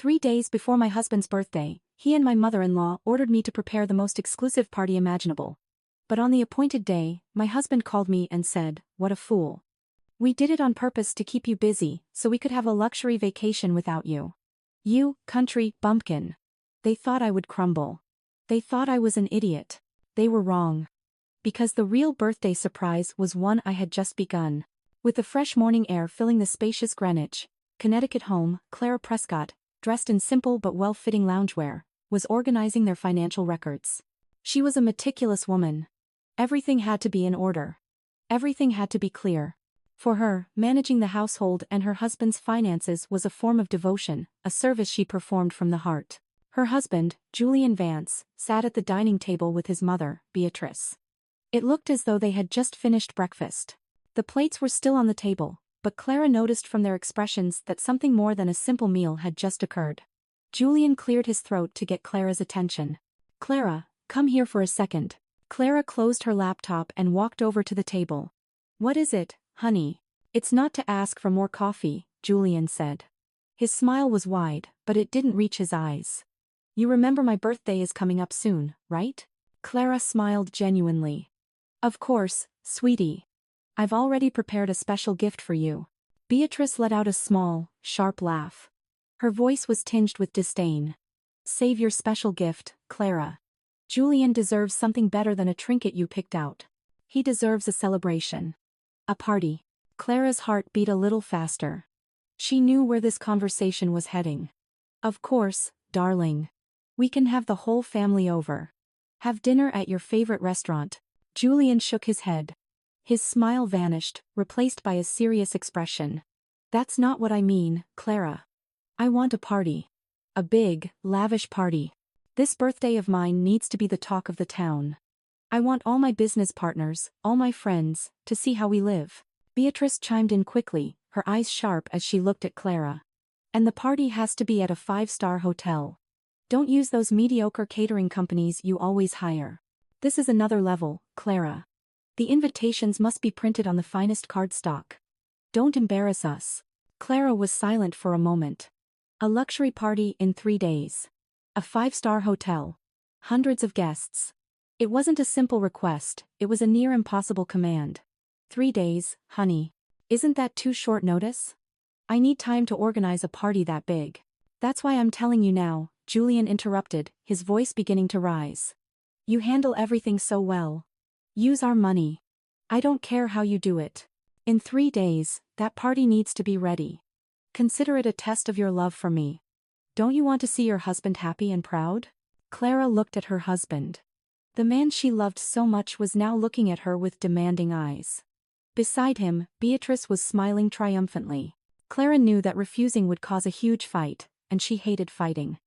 3 days before my husband's birthday, he and my mother-in-law ordered me to prepare the most exclusive party imaginable. But on the appointed day, my husband called me and said, "What a fool. We did it on purpose to keep you busy, so we could have a luxury vacation without you. You, country bumpkin." They thought I would crumble. They thought I was an idiot. They were wrong. Because the real birthday surprise was one I had just begun. With the fresh morning air filling the spacious Greenwich, Connecticut home, Clara Prescott, dressed in simple but well-fitting loungewear, was organizing their financial records. She was a meticulous woman. Everything had to be in order. Everything had to be clear. For her, managing the household and her husband's finances was a form of devotion, a service she performed from the heart. Her husband, Julian Vance, sat at the dining table with his mother, Beatrice. It looked as though they had just finished breakfast. The plates were still on the table, but Clara noticed from their expressions that something more than a simple meal had just occurred. Julian cleared his throat to get Clara's attention. "Clara, come here for a second." Clara closed her laptop and walked over to the table. "What is it, honey?" "It's not to ask for more coffee," Julian said. His smile was wide, but it didn't reach his eyes. "You remember my birthday is coming up soon, right?" Clara smiled genuinely. "Of course, sweetie. I've already prepared a special gift for you." Beatrice let out a small, sharp laugh. Her voice was tinged with disdain. "Save your special gift, Clara. Julian deserves something better than a trinket you picked out. He deserves a celebration. A party." Clara's heart beat a little faster. She knew where this conversation was heading. "Of course, darling. We can have the whole family over. Have dinner at your favorite restaurant." Julian shook his head. His smile vanished, replaced by a serious expression. "That's not what I mean, Clara. I want a party. A big, lavish party. This birthday of mine needs to be the talk of the town. I want all my business partners, all my friends, to see how we live." Beatrice chimed in quickly, her eyes sharp as she looked at Clara. "And the party has to be at a 5-star hotel. Don't use those mediocre catering companies you always hire. This is another level, Clara. The invitations must be printed on the finest cardstock. Don't embarrass us." Clara was silent for a moment. A luxury party in 3 days. A 5-star hotel. Hundreds of guests. It wasn't a simple request, it was a near impossible command. 3 days, honey. Isn't that too short notice? I need time to organize a party that big. That's why I'm telling you now, Julian interrupted, his voice beginning to rise. You handle everything so well. Use our money. I don't care how you do it. In 3 days, that party needs to be ready. Consider it a test of your love for me. Don't you want to see your husband happy and proud? Clara looked at her husband. The man she loved so much was now looking at her with demanding eyes. Beside him, Beatrice was smiling triumphantly. Clara knew that refusing would cause a huge fight, and she hated fighting.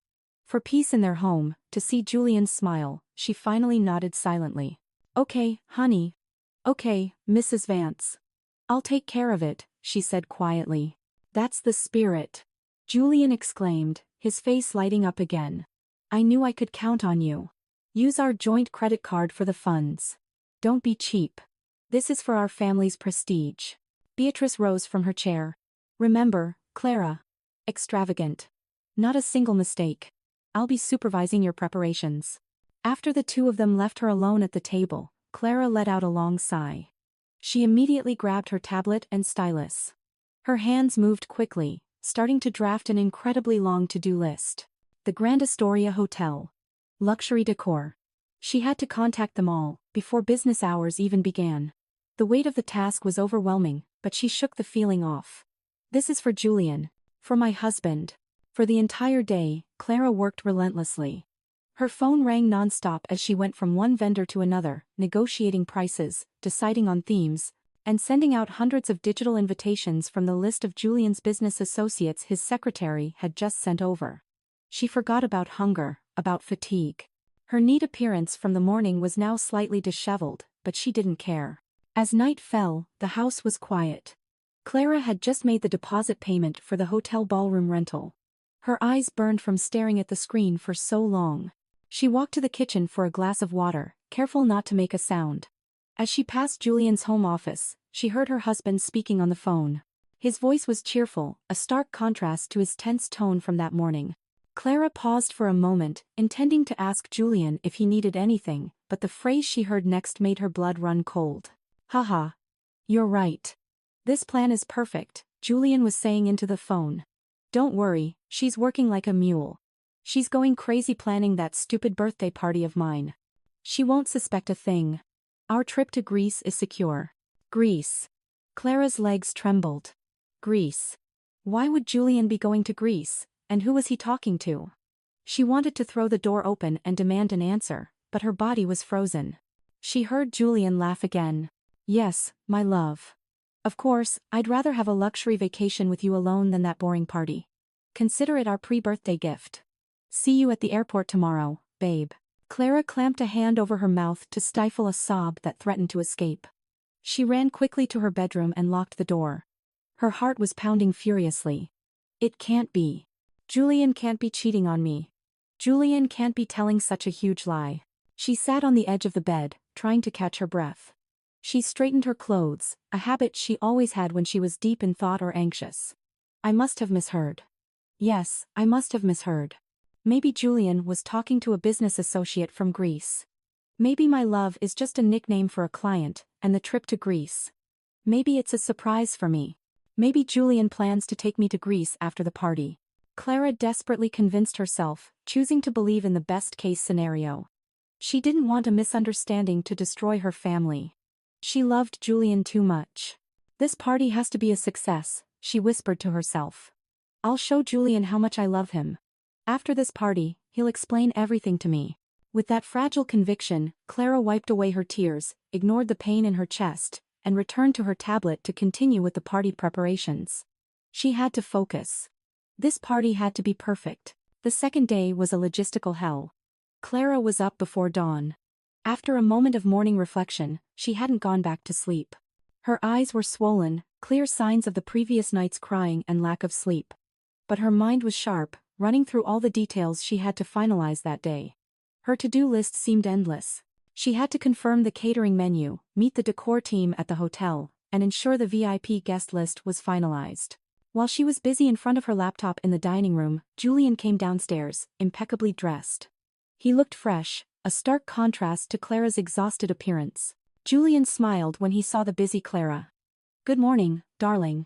For peace in their home, to see Julian's smile, she finally nodded silently. "Okay, honey. Okay, Mrs. Vance. I'll take care of it," she said quietly. "That's the spirit," Julian exclaimed, his face lighting up again. "I knew I could count on you. Use our joint credit card for the funds. Don't be cheap. This is for our family's prestige." Beatrice rose from her chair. "Remember, Clara. Extravagant. Not a single mistake. I'll be supervising your preparations." After the two of them left her alone at the table, Clara let out a long sigh. She immediately grabbed her tablet and stylus. Her hands moved quickly, starting to draft an incredibly long to-do list. The Grand Astoria Hotel. Luxury decor. She had to contact them all, before business hours even began. The weight of the task was overwhelming, but she shook the feeling off. This is for Julian. For my husband. For the entire day, Clara worked relentlessly. Her phone rang non-stop as she went from one vendor to another, negotiating prices, deciding on themes, and sending out hundreds of digital invitations from the list of Julian's business associates his secretary had just sent over. She forgot about hunger, about fatigue. Her neat appearance from the morning was now slightly disheveled, but she didn't care. As night fell, the house was quiet. Clara had just made the deposit payment for the hotel ballroom rental. Her eyes burned from staring at the screen for so long. She walked to the kitchen for a glass of water, careful not to make a sound. As she passed Julian's home office, she heard her husband speaking on the phone. His voice was cheerful, a stark contrast to his tense tone from that morning. Clara paused for a moment, intending to ask Julian if he needed anything, but the phrase she heard next made her blood run cold. Haha. You're right. This plan is perfect, Julian was saying into the phone. Don't worry, she's working like a mule. She's going crazy planning that stupid birthday party of mine. She won't suspect a thing. Our trip to Greece is secure. Greece. Clara's legs trembled. Greece. Why would Julian be going to Greece, and who was he talking to? She wanted to throw the door open and demand an answer, but her body was frozen. She heard Julian laugh again. Yes, my love. Of course, I'd rather have a luxury vacation with you alone than that boring party. Consider it our pre-birthday gift. See you at the airport tomorrow, babe. Clara clamped a hand over her mouth to stifle a sob that threatened to escape. She ran quickly to her bedroom and locked the door. Her heart was pounding furiously. It can't be. Julian can't be cheating on me. Julian can't be telling such a huge lie. She sat on the edge of the bed, trying to catch her breath. She straightened her clothes, a habit she always had when she was deep in thought or anxious. I must have misheard. Yes, I must have misheard. Maybe Julian was talking to a business associate from Greece. Maybe my love is just a nickname for a client, and the trip to Greece. Maybe it's a surprise for me. Maybe Julian plans to take me to Greece after the party. Clara desperately convinced herself, choosing to believe in the best-case scenario. She didn't want a misunderstanding to destroy her family. She loved Julian too much. This party has to be a success, she whispered to herself. I'll show Julian how much I love him. After this party, he'll explain everything to me. With that fragile conviction, Clara wiped away her tears, ignored the pain in her chest, and returned to her tablet to continue with the party preparations. She had to focus. This party had to be perfect. The second day was a logistical hell. Clara was up before dawn. After a moment of morning reflection, she hadn't gone back to sleep. Her eyes were swollen, clear signs of the previous night's crying and lack of sleep. But her mind was sharp, running through all the details she had to finalize that day. Her to-do list seemed endless. She had to confirm the catering menu, meet the decor team at the hotel, and ensure the VIP guest list was finalized. While she was busy in front of her laptop in the dining room, Julian came downstairs, impeccably dressed. He looked fresh, a stark contrast to Clara's exhausted appearance. Julian smiled when he saw the busy Clara. Good morning, darling.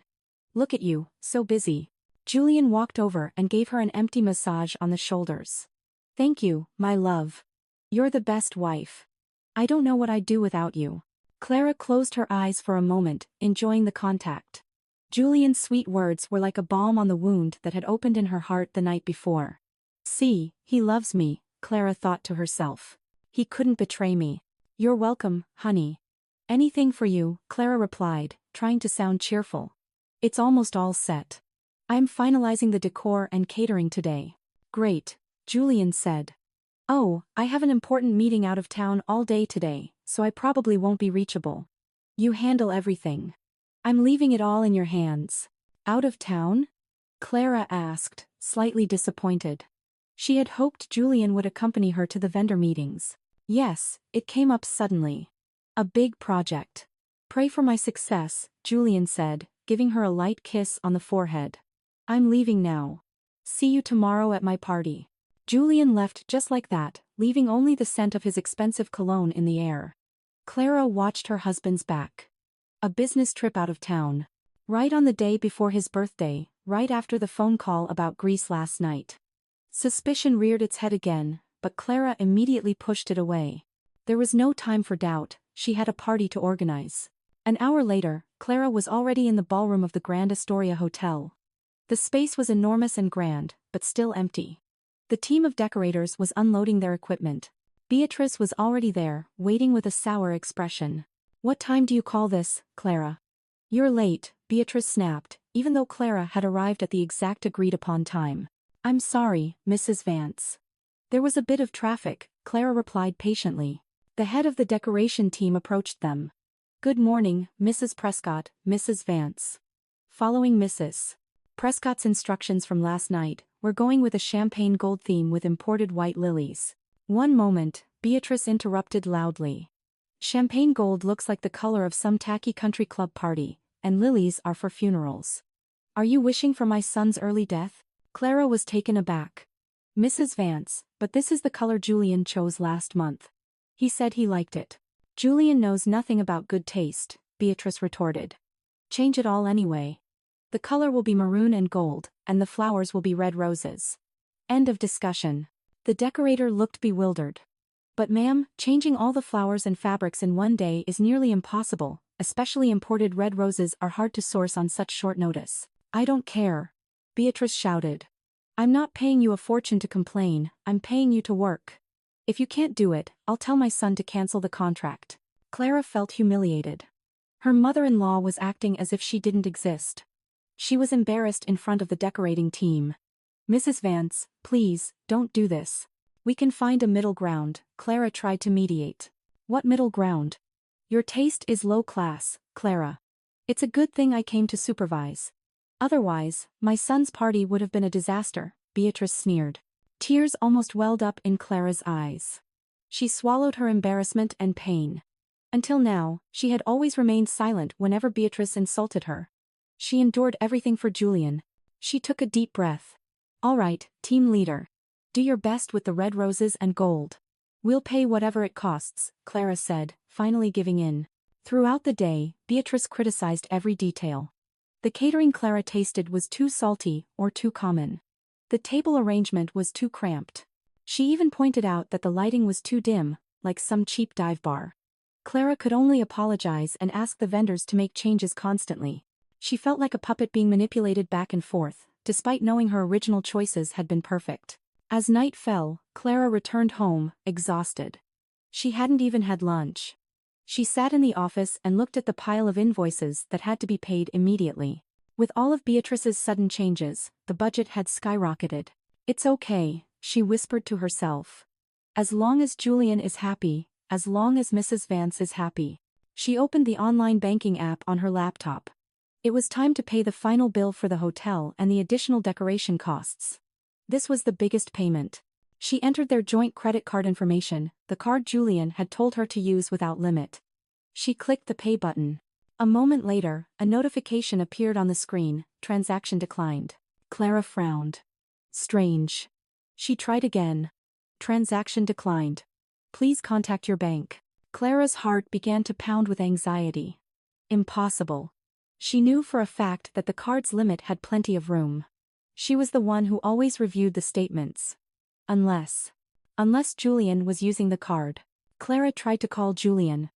Look at you, so busy. Julian walked over and gave her an empty massage on the shoulders. Thank you, my love. You're the best wife. I don't know what I'd do without you. Clara closed her eyes for a moment, enjoying the contact. Julian's sweet words were like a balm on the wound that had opened in her heart the night before. See, he loves me, Clara thought to herself. He couldn't betray me. You're welcome, honey. Anything for you, Clara replied, trying to sound cheerful. It's almost all set. I'm finalizing the decor and catering today. Great, Julian said. Oh, I have an important meeting out of town all day today, so I probably won't be reachable. You handle everything. I'm leaving it all in your hands. Out of town? Clara asked, slightly disappointed. She had hoped Julian would accompany her to the vendor meetings. Yes, it came up suddenly. A big project. Pray for my success, Julian said, giving her a light kiss on the forehead. I'm leaving now. See you tomorrow at my party. Julian left just like that, leaving only the scent of his expensive cologne in the air. Clara watched her husband's back. A business trip out of town. Right on the day before his birthday, right after the phone call about Greece last night. Suspicion reared its head again, but Clara immediately pushed it away. There was no time for doubt, she had a party to organize. An hour later, Clara was already in the ballroom of the Grand Astoria Hotel. The space was enormous and grand, but still empty. The team of decorators was unloading their equipment. Beatrice was already there, waiting with a sour expression. What time do you call this, Clara? You're late, Beatrice snapped, even though Clara had arrived at the exact agreed-upon time. I'm sorry, Mrs. Vance. There was a bit of traffic, Clara replied patiently. The head of the decoration team approached them. Good morning, Mrs. Prescott, Mrs. Vance. Following Mrs. Prescott's instructions from last night, we're going with a champagne gold theme with imported white lilies. One moment, Beatrice interrupted loudly. Champagne gold looks like the color of some tacky country club party, and lilies are for funerals. Are you wishing for my son's early death? Clara was taken aback. Mrs. Vance, but this is the color Julian chose last month. He said he liked it. Julian knows nothing about good taste, Beatrice retorted. Change it all anyway. The color will be maroon and gold, and the flowers will be red roses. End of discussion. The decorator looked bewildered. But ma'am, changing all the flowers and fabrics in one day is nearly impossible, especially imported red roses are hard to source on such short notice. I don't care. Beatrice shouted. I'm not paying you a fortune to complain, I'm paying you to work. If you can't do it, I'll tell my son to cancel the contract. Clara felt humiliated. Her mother-in-law was acting as if she didn't exist. She was embarrassed in front of the decorating team. Mrs. Vance, please, don't do this. We can find a middle ground, Clara tried to mediate. What middle ground? Your taste is low class, Clara. It's a good thing I came to supervise. Otherwise, my son's party would have been a disaster, Beatrice sneered. Tears almost welled up in Clara's eyes. She swallowed her embarrassment and pain. Until now, she had always remained silent whenever Beatrice insulted her. She endured everything for Julian. She took a deep breath. All right, team leader. Do your best with the red roses and gold. We'll pay whatever it costs, Clara said, finally giving in. Throughout the day, Beatrice criticized every detail. The catering Clara tasted was too salty or too common. The table arrangement was too cramped. She even pointed out that the lighting was too dim, like some cheap dive bar. Clara could only apologize and ask the vendors to make changes constantly. She felt like a puppet being manipulated back and forth, despite knowing her original choices had been perfect. As night fell, Clara returned home, exhausted. She hadn't even had lunch. She sat in the office and looked at the pile of invoices that had to be paid immediately. With all of Beatrice's sudden changes, the budget had skyrocketed. It's okay, she whispered to herself. As long as Julian is happy, as long as Mrs. Vance is happy. She opened the online banking app on her laptop. It was time to pay the final bill for the hotel and the additional decoration costs. This was the biggest payment. She entered their joint credit card information, the card Julian had told her to use without limit. She clicked the pay button. A moment later, a notification appeared on the screen, transaction declined. Clara frowned. Strange. She tried again. Transaction declined. Please contact your bank. Clara's heart began to pound with anxiety. Impossible. She knew for a fact that the card's limit had plenty of room. She was the one who always reviewed the statements. Unless Julian was using the card. Clara tried to call Julian.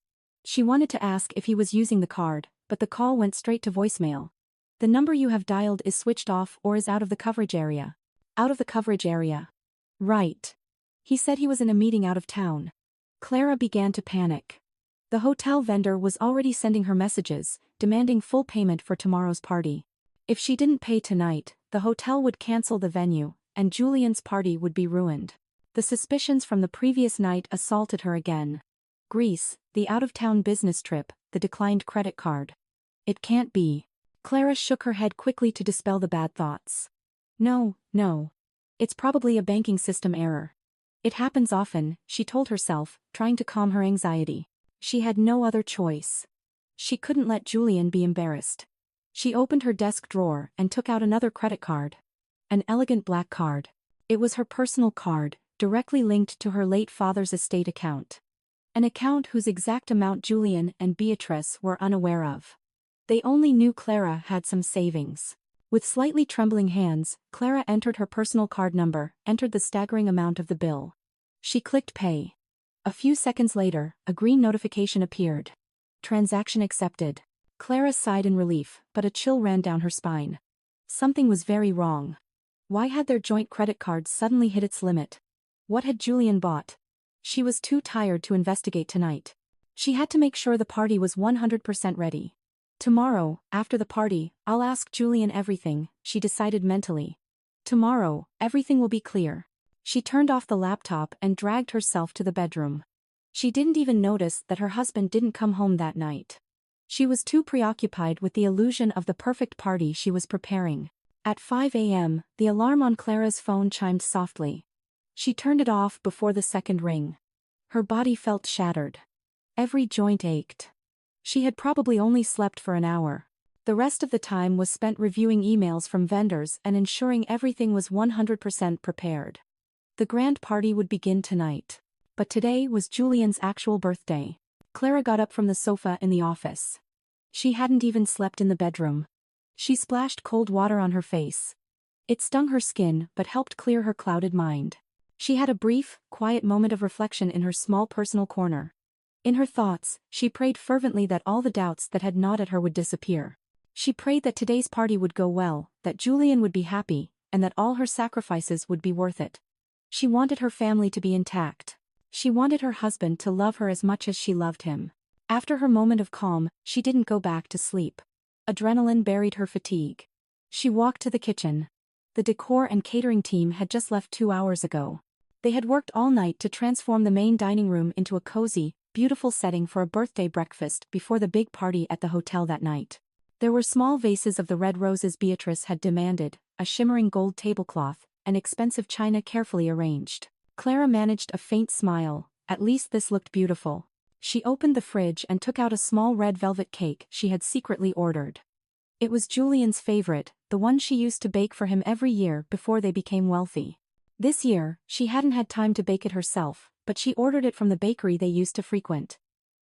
She wanted to ask if he was using the card, but the call went straight to voicemail. The number you have dialed is switched off or is out of the coverage area. Out of the coverage area. Right. He said he was in a meeting out of town. Clara began to panic. The hotel vendor was already sending her messages, demanding full payment for tomorrow's party. If she didn't pay tonight, the hotel would cancel the venue, and Julian's party would be ruined. The suspicions from the previous night assaulted her again. Greece, the out-of-town business trip, the declined credit card. It can't be. Clara shook her head quickly to dispel the bad thoughts. No. It's probably a banking system error. It happens often, she told herself, trying to calm her anxiety. She had no other choice. She couldn't let Julian be embarrassed. She opened her desk drawer and took out another credit card. An elegant black card. It was her personal card, directly linked to her late father's estate account. An account whose exact amount Julian and Beatrice were unaware of. They only knew Clara had some savings. With slightly trembling hands, Clara entered her personal card number, entered the staggering amount of the bill. She clicked pay. A few seconds later, a green notification appeared. Transaction accepted. Clara sighed in relief, but a chill ran down her spine. Something was very wrong. Why had their joint credit card suddenly hit its limit? What had Julian bought? She was too tired to investigate tonight. She had to make sure the party was 100% ready. Tomorrow, after the party, I'll ask Julian everything, she decided mentally. Tomorrow, everything will be clear. She turned off the laptop and dragged herself to the bedroom. She didn't even notice that her husband didn't come home that night. She was too preoccupied with the illusion of the perfect party she was preparing. At 5 a.m., the alarm on Clara's phone chimed softly. She turned it off before the second ring. Her body felt shattered. Every joint ached. She had probably only slept for an hour. The rest of the time was spent reviewing emails from vendors and ensuring everything was 100% prepared. The grand party would begin tonight. But today was Julian's actual birthday. Clara got up from the sofa in the office. She hadn't even slept in the bedroom. She splashed cold water on her face. It stung her skin but helped clear her clouded mind. She had a brief, quiet moment of reflection in her small personal corner. In her thoughts, she prayed fervently that all the doubts that had gnawed at her would disappear. She prayed that today's party would go well, that Julian would be happy, and that all her sacrifices would be worth it. She wanted her family to be intact. She wanted her husband to love her as much as she loved him. After her moment of calm, she didn't go back to sleep. Adrenaline buried her fatigue. She walked to the kitchen. The decor and catering team had just left 2 hours ago. They had worked all night to transform the main dining room into a cozy, beautiful setting for a birthday breakfast before the big party at the hotel that night. There were small vases of the red roses Beatrice had demanded, a shimmering gold tablecloth, and expensive china carefully arranged. Clara managed a faint smile. At least this looked beautiful. She opened the fridge and took out a small red velvet cake she had secretly ordered. It was Julian's favorite, the one she used to bake for him every year before they became wealthy. This year, she hadn't had time to bake it herself, but she ordered it from the bakery they used to frequent.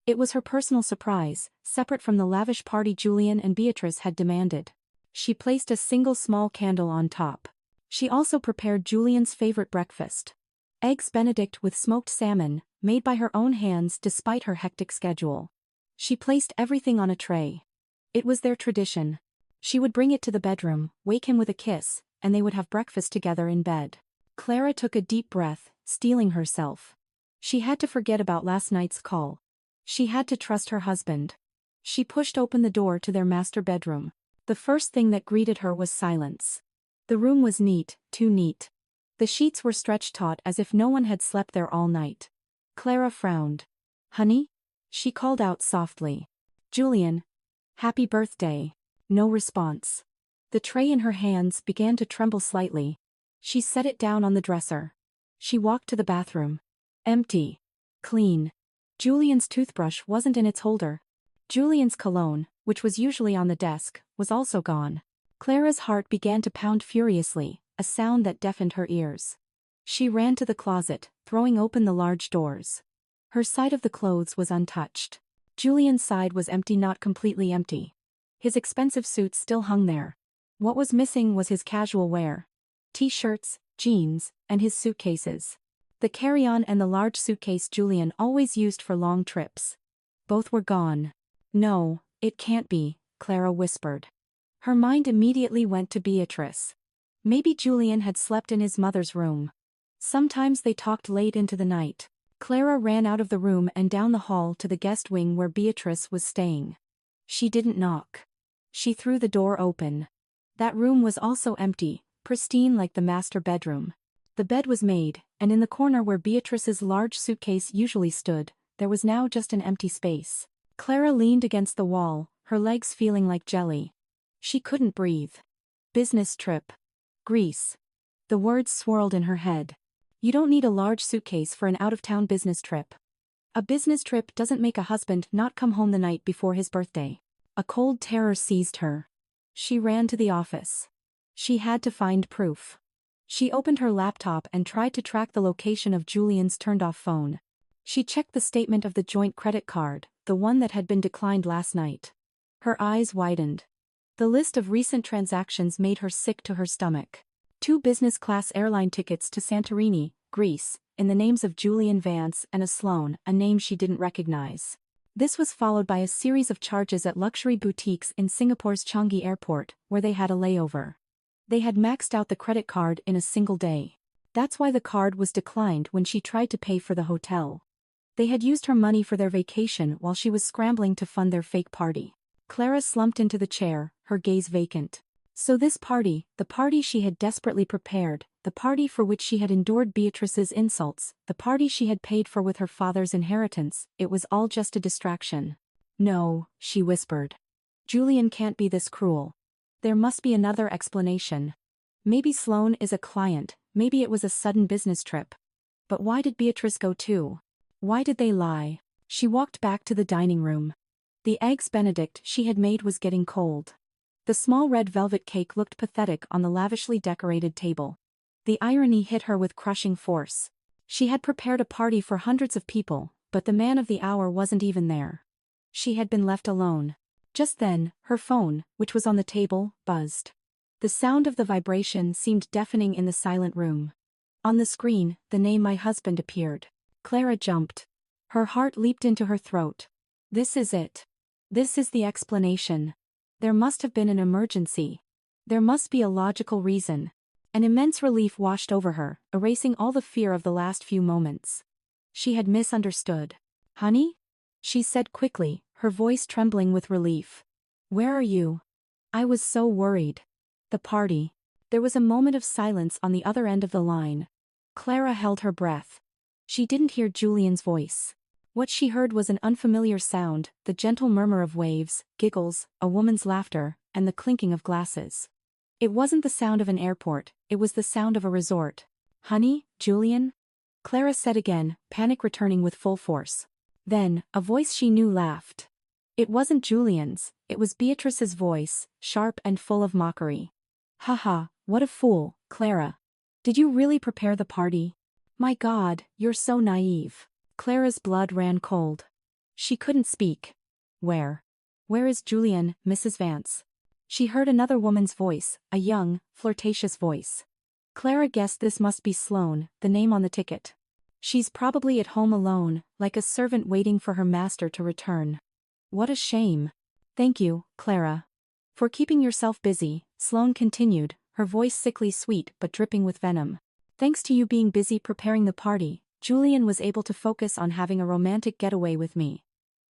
It was her personal surprise, separate from the lavish party Julian and Beatrice had demanded. She placed a single small candle on top. She also prepared Julian's favorite breakfast. Eggs Benedict with smoked salmon, made by her own hands despite her hectic schedule. She placed everything on a tray. It was their tradition. She would bring it to the bedroom, wake him with a kiss, and they would have breakfast together in bed. Clara took a deep breath, steeling herself. She had to forget about last night's call. She had to trust her husband. She pushed open the door to their master bedroom. The first thing that greeted her was silence. The room was neat, too neat. The sheets were stretched taut as if no one had slept there all night. Clara frowned. "Honey?" she called out softly. "Julian. Happy birthday." No response. The tray in her hands began to tremble slightly. She set it down on the dresser. She walked to the bathroom. Empty. Clean. Julian's toothbrush wasn't in its holder. Julian's cologne, which was usually on the desk, was also gone. Clara's heart began to pound furiously, a sound that deafened her ears. She ran to the closet, throwing open the large doors. Her side of the clothes was untouched. Julian's side was empty, not completely empty. His expensive suit still hung there. What was missing was his casual wear. T-shirts, jeans, and his suitcases. The carry-on and the large suitcase Julian always used for long trips. Both were gone. "No, it can't be," Clara whispered. Her mind immediately went to Beatrice. Maybe Julian had slept in his mother's room. Sometimes they talked late into the night. Clara ran out of the room and down the hall to the guest wing where Beatrice was staying. She didn't knock. She threw the door open. That room was also empty, pristine like the master bedroom. The bed was made, and in the corner where Beatrice's large suitcase usually stood, there was now just an empty space. Clara leaned against the wall, her legs feeling like jelly. She couldn't breathe. Business trip. Greece. The words swirled in her head. You don't need a large suitcase for an out-of-town business trip. A business trip doesn't make a husband not come home the night before his birthday. A cold terror seized her. She ran to the office. She had to find proof. She opened her laptop and tried to track the location of Julian's turned-off phone. She checked the statement of the joint credit card, the one that had been declined last night. Her eyes widened. The list of recent transactions made her sick to her stomach. 2 business-class airline tickets to Santorini, Greece, in the names of Julian Vance and a Sloan, a name she didn't recognize. This was followed by a series of charges at luxury boutiques in Singapore's Changi Airport, where they had a layover. They had maxed out the credit card in a single day. That's why the card was declined when she tried to pay for the hotel. They had used her money for their vacation while she was scrambling to fund their fake party. Clara slumped into the chair, her gaze vacant. So this party, the party she had desperately prepared, the party for which she had endured Beatrice's insults, the party she had paid for with her father's inheritance, it was all just a distraction. "No," she whispered. "Julian can't be this cruel. There must be another explanation. Maybe Sloan is a client, maybe it was a sudden business trip. But why did Beatrice go too? Why did they lie?" She walked back to the dining room. The eggs Benedict she had made was getting cold. The small red velvet cake looked pathetic on the lavishly decorated table. The irony hit her with crushing force. She had prepared a party for hundreds of people, but the man of the hour wasn't even there. She had been left alone. Just then, her phone, which was on the table, buzzed. The sound of the vibration seemed deafening in the silent room. On the screen, the name "my husband" appeared. Clara jumped. Her heart leaped into her throat. This is it. This is the explanation. There must have been an emergency. There must be a logical reason. An immense relief washed over her, erasing all the fear of the last few moments. She had misunderstood. "Honey?" she said quickly, her voice trembling with relief. "Where are you? I was so worried." The party. There was a moment of silence on the other end of the line. Clara held her breath. She didn't hear Julian's voice. What she heard was an unfamiliar sound, the gentle murmur of waves, giggles, a woman's laughter, and the clinking of glasses. It wasn't the sound of an airport, it was the sound of a resort. "Honey, Julian?" Clara said again, panic returning with full force. Then, a voice she knew laughed. It wasn't Julian's, it was Beatrice's voice, sharp and full of mockery. "Haha, what a fool, Clara. Did you really prepare the party? My God, you're so naive." Clara's blood ran cold. She couldn't speak. Where is Julian, Mrs. Vance?" She heard another woman's voice, a young, flirtatious voice. Clara guessed this must be Sloane, the name on the ticket. "She's probably at home alone, like a servant waiting for her master to return." "What a shame." "Thank you, Clara, for keeping yourself busy," Sloane continued, her voice sickly sweet but dripping with venom. "Thanks to you being busy preparing the party, Julian was able to focus on having a romantic getaway with me.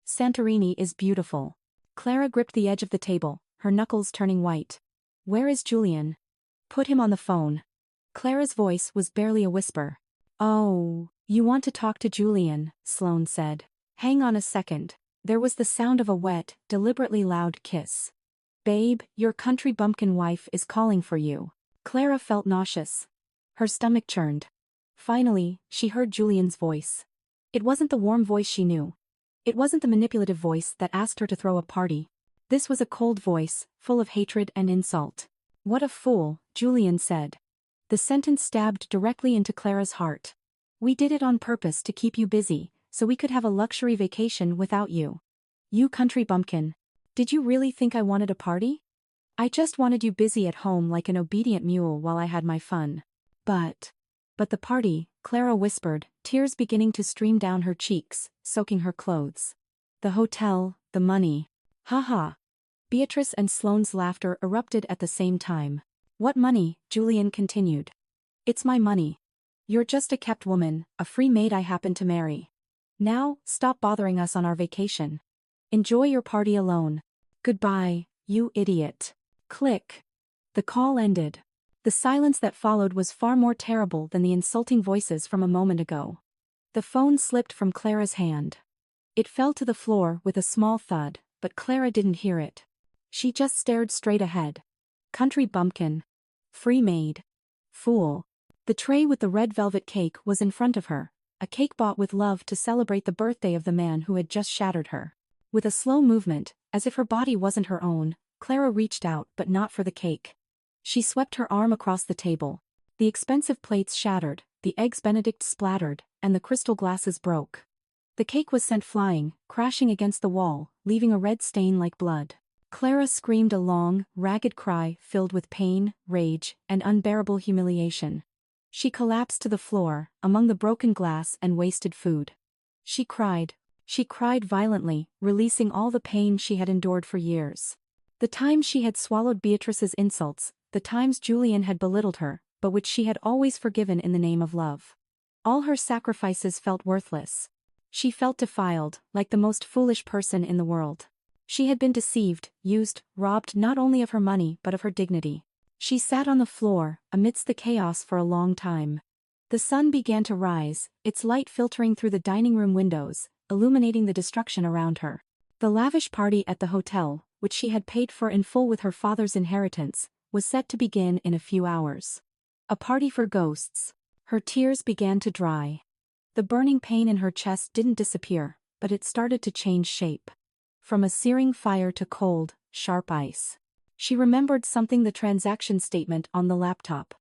Santorini is beautiful." Clara gripped the edge of the table, her knuckles turning white. "Where is Julian?" "Put him on the phone." Clara's voice was barely a whisper. "Oh, you want to talk to Julian," Sloane said. "Hang on a second." There was the sound of a wet, deliberately loud kiss. "Babe, your country bumpkin wife is calling for you." Clara felt nauseous. Her stomach churned. Finally, she heard Julian's voice. It wasn't the warm voice she knew. It wasn't the manipulative voice that asked her to throw a party. This was a cold voice, full of hatred and insult. "What a fool," Julian said. The sentence stabbed directly into Clara's heart. "We did it on purpose to keep you busy, so we could have a luxury vacation without you. You country bumpkin. Did you really think I wanted a party? I just wanted you busy at home like an obedient mule while I had my fun." But the party," Clara whispered, tears beginning to stream down her cheeks, soaking her clothes. "The hotel, the money." "Ha." Beatrice and Sloane's laughter erupted at the same time. "What money?" Julian continued. "It's my money. You're just a kept woman, a free maid I happen to marry. Now, stop bothering us on our vacation. Enjoy your party alone. Goodbye, you idiot." Click. The call ended. The silence that followed was far more terrible than the insulting voices from a moment ago. The phone slipped from Clara's hand. It fell to the floor with a small thud, but Clara didn't hear it. She just stared straight ahead. Country bumpkin. Free maid. Fool. The tray with the red velvet cake was in front of her, a cake bought with love to celebrate the birthday of the man who had just shattered her. With a slow movement, as if her body wasn't her own, Clara reached out but not for the cake. She swept her arm across the table. The expensive plates shattered, the eggs Benedict splattered, and the crystal glasses broke. The cake was sent flying, crashing against the wall, leaving a red stain like blood. Clara screamed a long, ragged cry filled with pain, rage, and unbearable humiliation. She collapsed to the floor, among the broken glass and wasted food. She cried violently, releasing all the pain she had endured for years. The times she had swallowed Beatrice's insults, the times Julian had belittled her, but which she had always forgiven in the name of love. All her sacrifices felt worthless. She felt defiled, like the most foolish person in the world. She had been deceived, used, robbed not only of her money but of her dignity. She sat on the floor, amidst the chaos for a long time. The sun began to rise, its light filtering through the dining room windows, illuminating the destruction around her. The lavish party at the hotel, which she had paid for in full with her father's inheritance, was set to begin in a few hours. A party for ghosts. Her tears began to dry. The burning pain in her chest didn't disappear, but it started to change shape. From a searing fire to cold, sharp ice. She remembered something: the transaction statement on the laptop.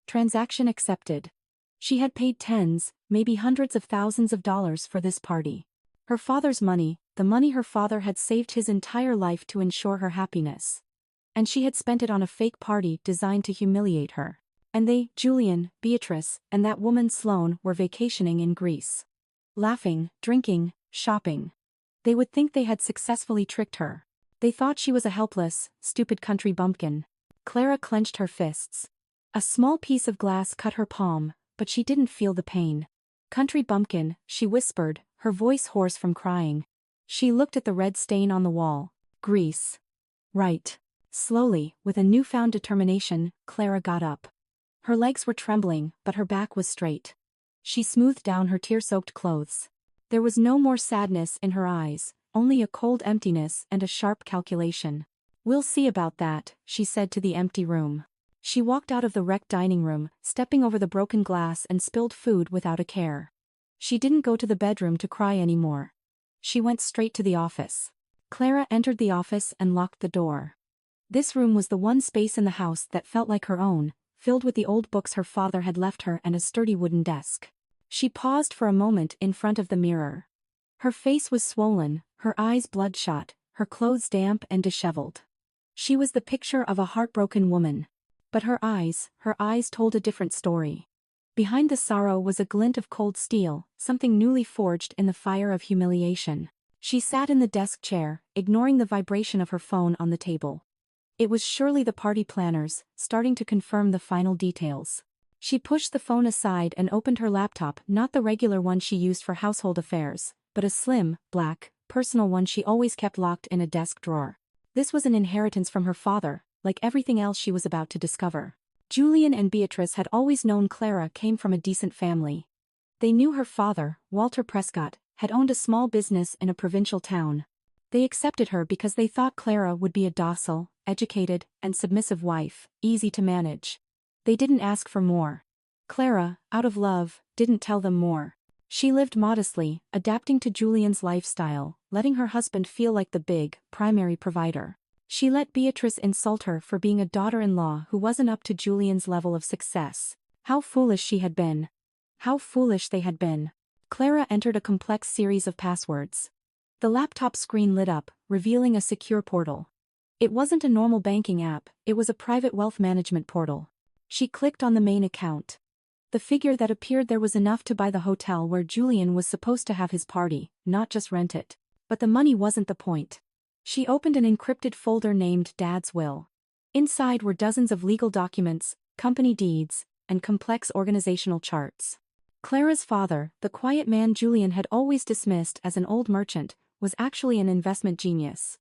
Transaction accepted. She had paid tens, maybe hundreds of thousands of dollars for this party. Her father's money, the money her father had saved his entire life to ensure her happiness. And she had spent it on a fake party designed to humiliate her. And they, Julian, Beatrice, and that woman Sloane, were vacationing in Greece. Laughing, drinking, shopping. They would think they had successfully tricked her. They thought she was a helpless, stupid country bumpkin. Clara clenched her fists. A small piece of glass cut her palm, but she didn't feel the pain. Country bumpkin, she whispered, her voice hoarse from crying. She looked at the red stain on the wall. Grease. Right. Slowly, with a newfound determination, Clara got up. Her legs were trembling, but her back was straight. She smoothed down her tear-soaked clothes. There was no more sadness in her eyes, only a cold emptiness and a sharp calculation. "We'll see about that," she said to the empty room. She walked out of the wrecked dining room, stepping over the broken glass and spilled food without a care. She didn't go to the bedroom to cry anymore. She went straight to the office. Clara entered the office and locked the door. This room was the one space in the house that felt like her own, filled with the old books her father had left her and a sturdy wooden desk. She paused for a moment in front of the mirror. Her face was swollen, her eyes bloodshot, her clothes damp and disheveled. She was the picture of a heartbroken woman. But her eyes told a different story. Behind the sorrow was a glint of cold steel, something newly forged in the fire of humiliation. She sat in the desk chair, ignoring the vibration of her phone on the table. It was surely the party planners, starting to confirm the final details. She pushed the phone aside and opened her laptop, not the regular one she used for household affairs, but a slim, black, personal one she always kept locked in a desk drawer. This was an inheritance from her father, like everything else she was about to discover. Julian and Beatrice had always known Clara came from a decent family. They knew her father, Walter Prescott, had owned a small business in a provincial town. They accepted her because they thought Clara would be a docile, educated, and submissive wife, easy to manage. They didn't ask for more. Clara, out of love, didn't tell them more. She lived modestly, adapting to Julian's lifestyle, letting her husband feel like the big, primary provider. She let Beatrice insult her for being a daughter-in-law who wasn't up to Julian's level of success. How foolish she had been. How foolish they had been. Clara entered a complex series of passwords. The laptop screen lit up, revealing a secure portal. It wasn't a normal banking app, it was a private wealth management portal. She clicked on the main account. The figure that appeared there was enough to buy the hotel where Julian was supposed to have his party, not just rent it. But the money wasn't the point. She opened an encrypted folder named Dad's Will. Inside were dozens of legal documents, company deeds, and complex organizational charts. Clara's father, the quiet man Julian had always dismissed as an old merchant, was actually an investment genius.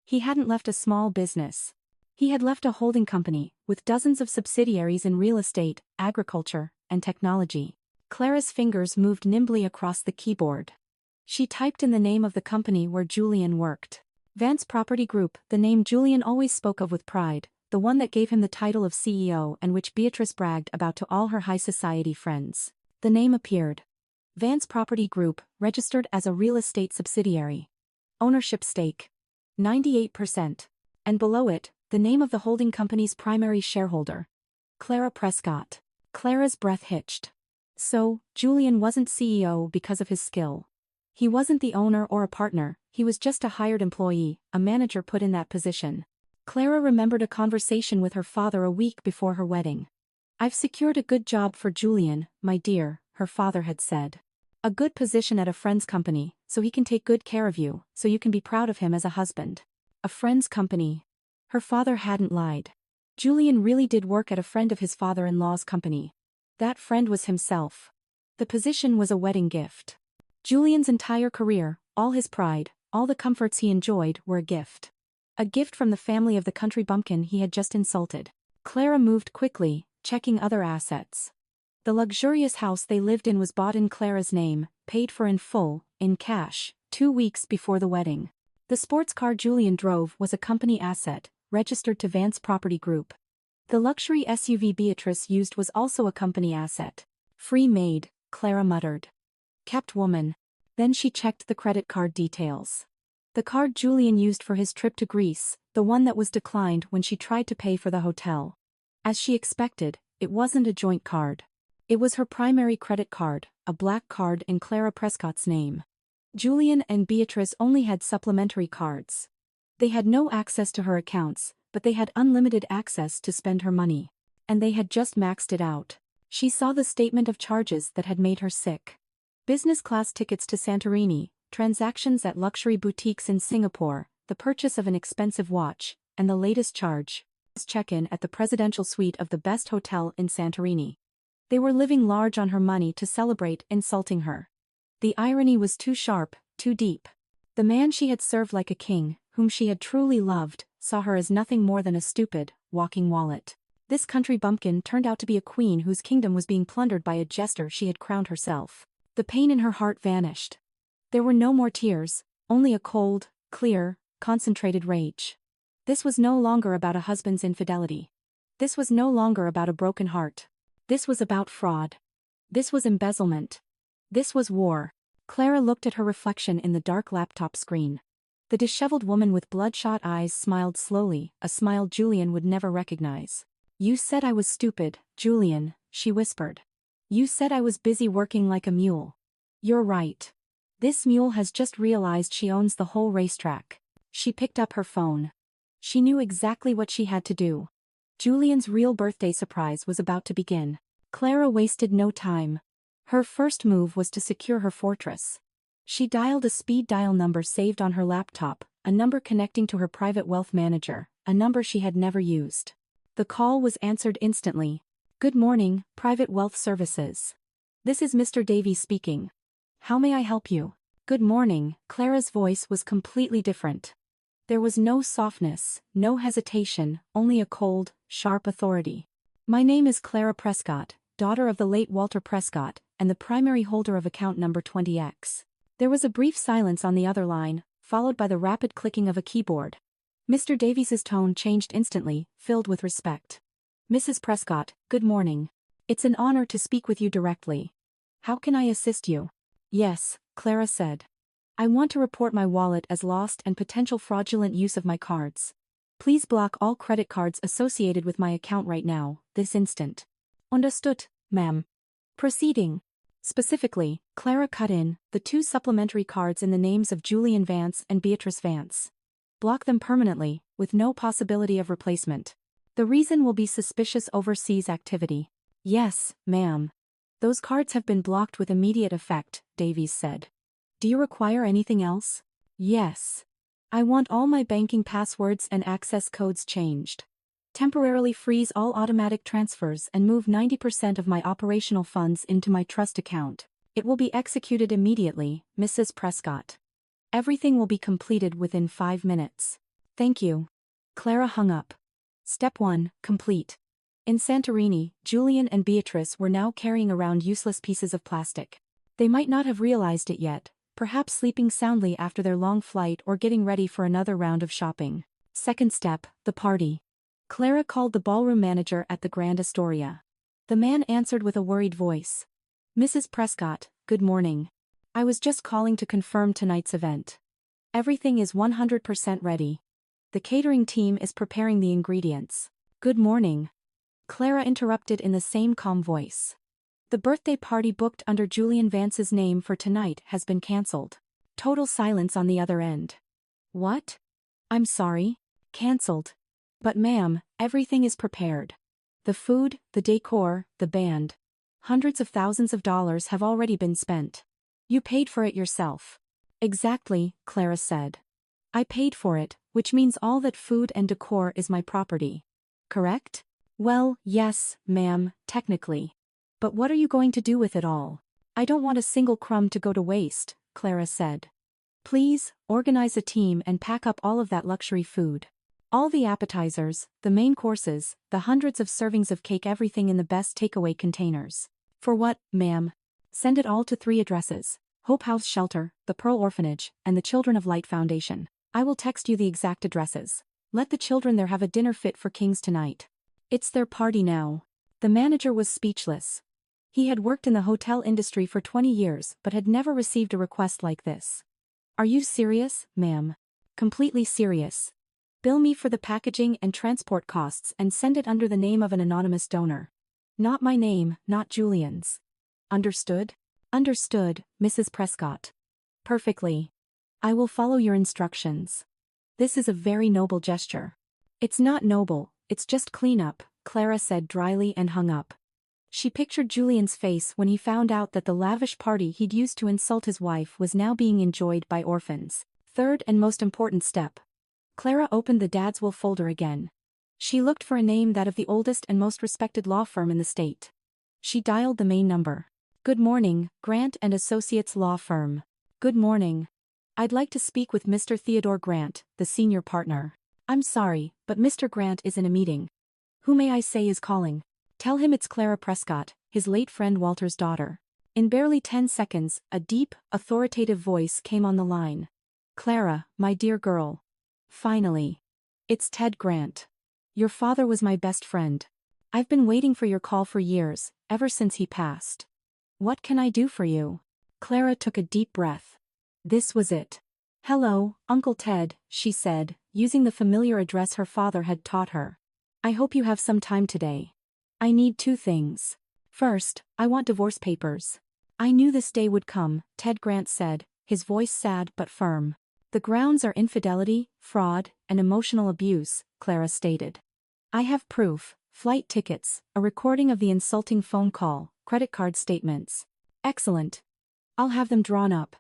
He hadn't left a small business. He had left a holding company, with dozens of subsidiaries in real estate, agriculture, and technology. Clara's fingers moved nimbly across the keyboard. She typed in the name of the company where Julian worked. Vance Property Group, the name Julian always spoke of with pride, the one that gave him the title of CEO and which Beatrice bragged about to all her high society friends. The name appeared. Vance Property Group, registered as a real estate subsidiary. Ownership stake. 98%. And below it, the name of the holding company's primary shareholder. Clara Prescott. Clara's breath hitched. So, Julian wasn't CEO because of his skill. He wasn't the owner or a partner, he was just a hired employee, a manager put in that position. Clara remembered a conversation with her father a week before her wedding. "I've secured a good job for Julian, my dear," her father had said. "A good position at a friend's company, so he can take good care of you, so you can be proud of him as a husband." A friend's company. Her father hadn't lied. Julian really did work at a friend of his father-in-law's company. That friend was himself. The position was a wedding gift. Julian's entire career, all his pride, all the comforts he enjoyed were a gift. A gift from the family of the country bumpkin he had just insulted. Clara moved quickly, checking other assets. The luxurious house they lived in was bought in Clara's name, paid for in full, in cash, 2 weeks before the wedding. The sports car Julian drove was a company asset, registered to Vance Property Group. The luxury SUV Beatrice used was also a company asset. "Free maid," Clara muttered. "Kept woman." Then she checked the credit card details. The card Julian used for his trip to Greece, the one that was declined when she tried to pay for the hotel. As she expected, It wasn't a joint card. It was her primary credit card, a black card in Clara Prescott's name. Julian and Beatrice only had supplementary cards. They had no access to her accounts, but they had unlimited access to spend her money. And they had just maxed it out. She saw the statement of charges that had made her sick. Business class tickets to Santorini, transactions at luxury boutiques in Singapore, the purchase of an expensive watch, and the latest charge, check-in at the presidential suite of the best hotel in Santorini. They were living large on her money to celebrate insulting her. The irony was too sharp, too deep. The man she had served like a king, whom she had truly loved, saw her as nothing more than a stupid, walking wallet. This country bumpkin turned out to be a queen whose kingdom was being plundered by a jester she had crowned herself. The pain in her heart vanished. There were no more tears, only a cold, clear, concentrated rage. This was no longer about a husband's infidelity. This was no longer about a broken heart. This was about fraud. This was embezzlement. This was war. Clara looked at her reflection in the dark laptop screen. The disheveled woman with bloodshot eyes smiled slowly, a smile Julian would never recognize. "You said I was stupid, Julian," she whispered. "You said I was busy working like a mule. You're right. This mule has just realized she owns the whole racetrack." She picked up her phone. She knew exactly what she had to do. Julian's real birthday surprise was about to begin. Clara wasted no time. Her first move was to secure her fortress. She dialed a speed dial number saved on her laptop, a number connecting to her private wealth manager, a number she had never used. The call was answered instantly. "Good morning, Private Wealth Services. This is Mr. Davies speaking. How may I help you?" "Good morning." Clara's voice was completely different. There was no softness, no hesitation, only a cold, sharp authority. "My name is Clara Prescott, daughter of the late Walter Prescott, and the primary holder of account number 20X. There was a brief silence on the other line, followed by the rapid clicking of a keyboard. Mr. Davies's tone changed instantly, filled with respect. "Mrs. Prescott, good morning. It's an honor to speak with you directly. How can I assist you?" "Yes," Clara said. "I want to report my wallet as lost and potential fraudulent use of my cards. Please block all credit cards associated with my account right now, this instant." "Understood, ma'am." Proceeding. Specifically, Clara cut in the 2 supplementary cards in the names of Julian Vance and Beatrice Vance. Block them permanently, with no possibility of replacement. The reason will be suspicious overseas activity. "Yes, ma'am. Those cards have been blocked with immediate effect," Davies said. "Do you require anything else?" "Yes. I want all my banking passwords and access codes changed. Temporarily freeze all automatic transfers and move 90% of my operational funds into my trust account. It will be executed immediately, Mrs. Prescott. Everything will be completed within 5 minutes. Thank you." Clara hung up. Step 1, complete. In Santorini, Julian and Beatrice were now carrying around useless pieces of plastic. They might not have realized it yet, perhaps sleeping soundly after their long flight or getting ready for another round of shopping. Second step, the party. Clara called the ballroom manager at the Grand Astoria. The man answered with a worried voice. "Mrs. Prescott, good morning. I was just calling to confirm tonight's event. Everything is 100% ready. The catering team is preparing the ingredients." "Good morning." Clara interrupted in the same calm voice. "The birthday party booked under Julian Vance's name for tonight has been cancelled." Total silence on the other end. "What? I'm sorry. Cancelled. But ma'am, everything is prepared. The food, the decor, the band. Hundreds of thousands of dollars have already been spent. You paid for it yourself." "Exactly," Clara said. "I paid for it, which means all that food and decor is my property. Correct?" "Well, yes, ma'am, technically. But what are you going to do with it all?" "I don't want a single crumb to go to waste," Clara said. "Please, organize a team and pack up all of that luxury food. All the appetizers, the main courses, the hundreds of servings of cake, everything in the best takeaway containers." "For what, ma'am?" "Send it all to 3 addresses. Hope House Shelter, the Pearl Orphanage, and the Children of Light Foundation. I will text you the exact addresses. Let the children there have a dinner fit for kings tonight. It's their party now." The manager was speechless. He had worked in the hotel industry for 20 years but had never received a request like this. "Are you serious, ma'am?" "Completely serious. Bill me for the packaging and transport costs and send it under the name of an anonymous donor." Not my name, not Julian's. Understood? Understood, Mrs. Prescott. Perfectly. I will follow your instructions. This is a very noble gesture. It's not noble, it's just cleanup, Clara said dryly and hung up. She pictured Julian's face when he found out that the lavish party he'd used to insult his wife was now being enjoyed by orphans. Third and most important step. Clara opened the Dad's Will folder again. She looked for a name that of the oldest and most respected law firm in the state. She dialed the main number. Good morning, Grant and Associates Law Firm. Good morning. I'd like to speak with Mr. Theodore Grant, the senior partner. I'm sorry, but Mr. Grant is in a meeting. Who may I say is calling? Tell him it's Clara Prescott, his late friend Walter's daughter. In barely 10 seconds, a deep, authoritative voice came on the line. Clara, my dear girl. Finally. It's Ted Grant. Your father was my best friend. I've been waiting for your call for years, ever since he passed. What can I do for you? Clara took a deep breath. This was it. Hello, Uncle Ted, she said, using the familiar address her father had taught her. I hope you have some time today. I need 2 things. First, I want divorce papers. I knew this day would come, Ted Grant said, his voice sad but firm. The grounds are infidelity, fraud, and emotional abuse, Clara stated. I have proof, flight tickets, a recording of the insulting phone call, credit card statements. Excellent. I'll have them drawn up.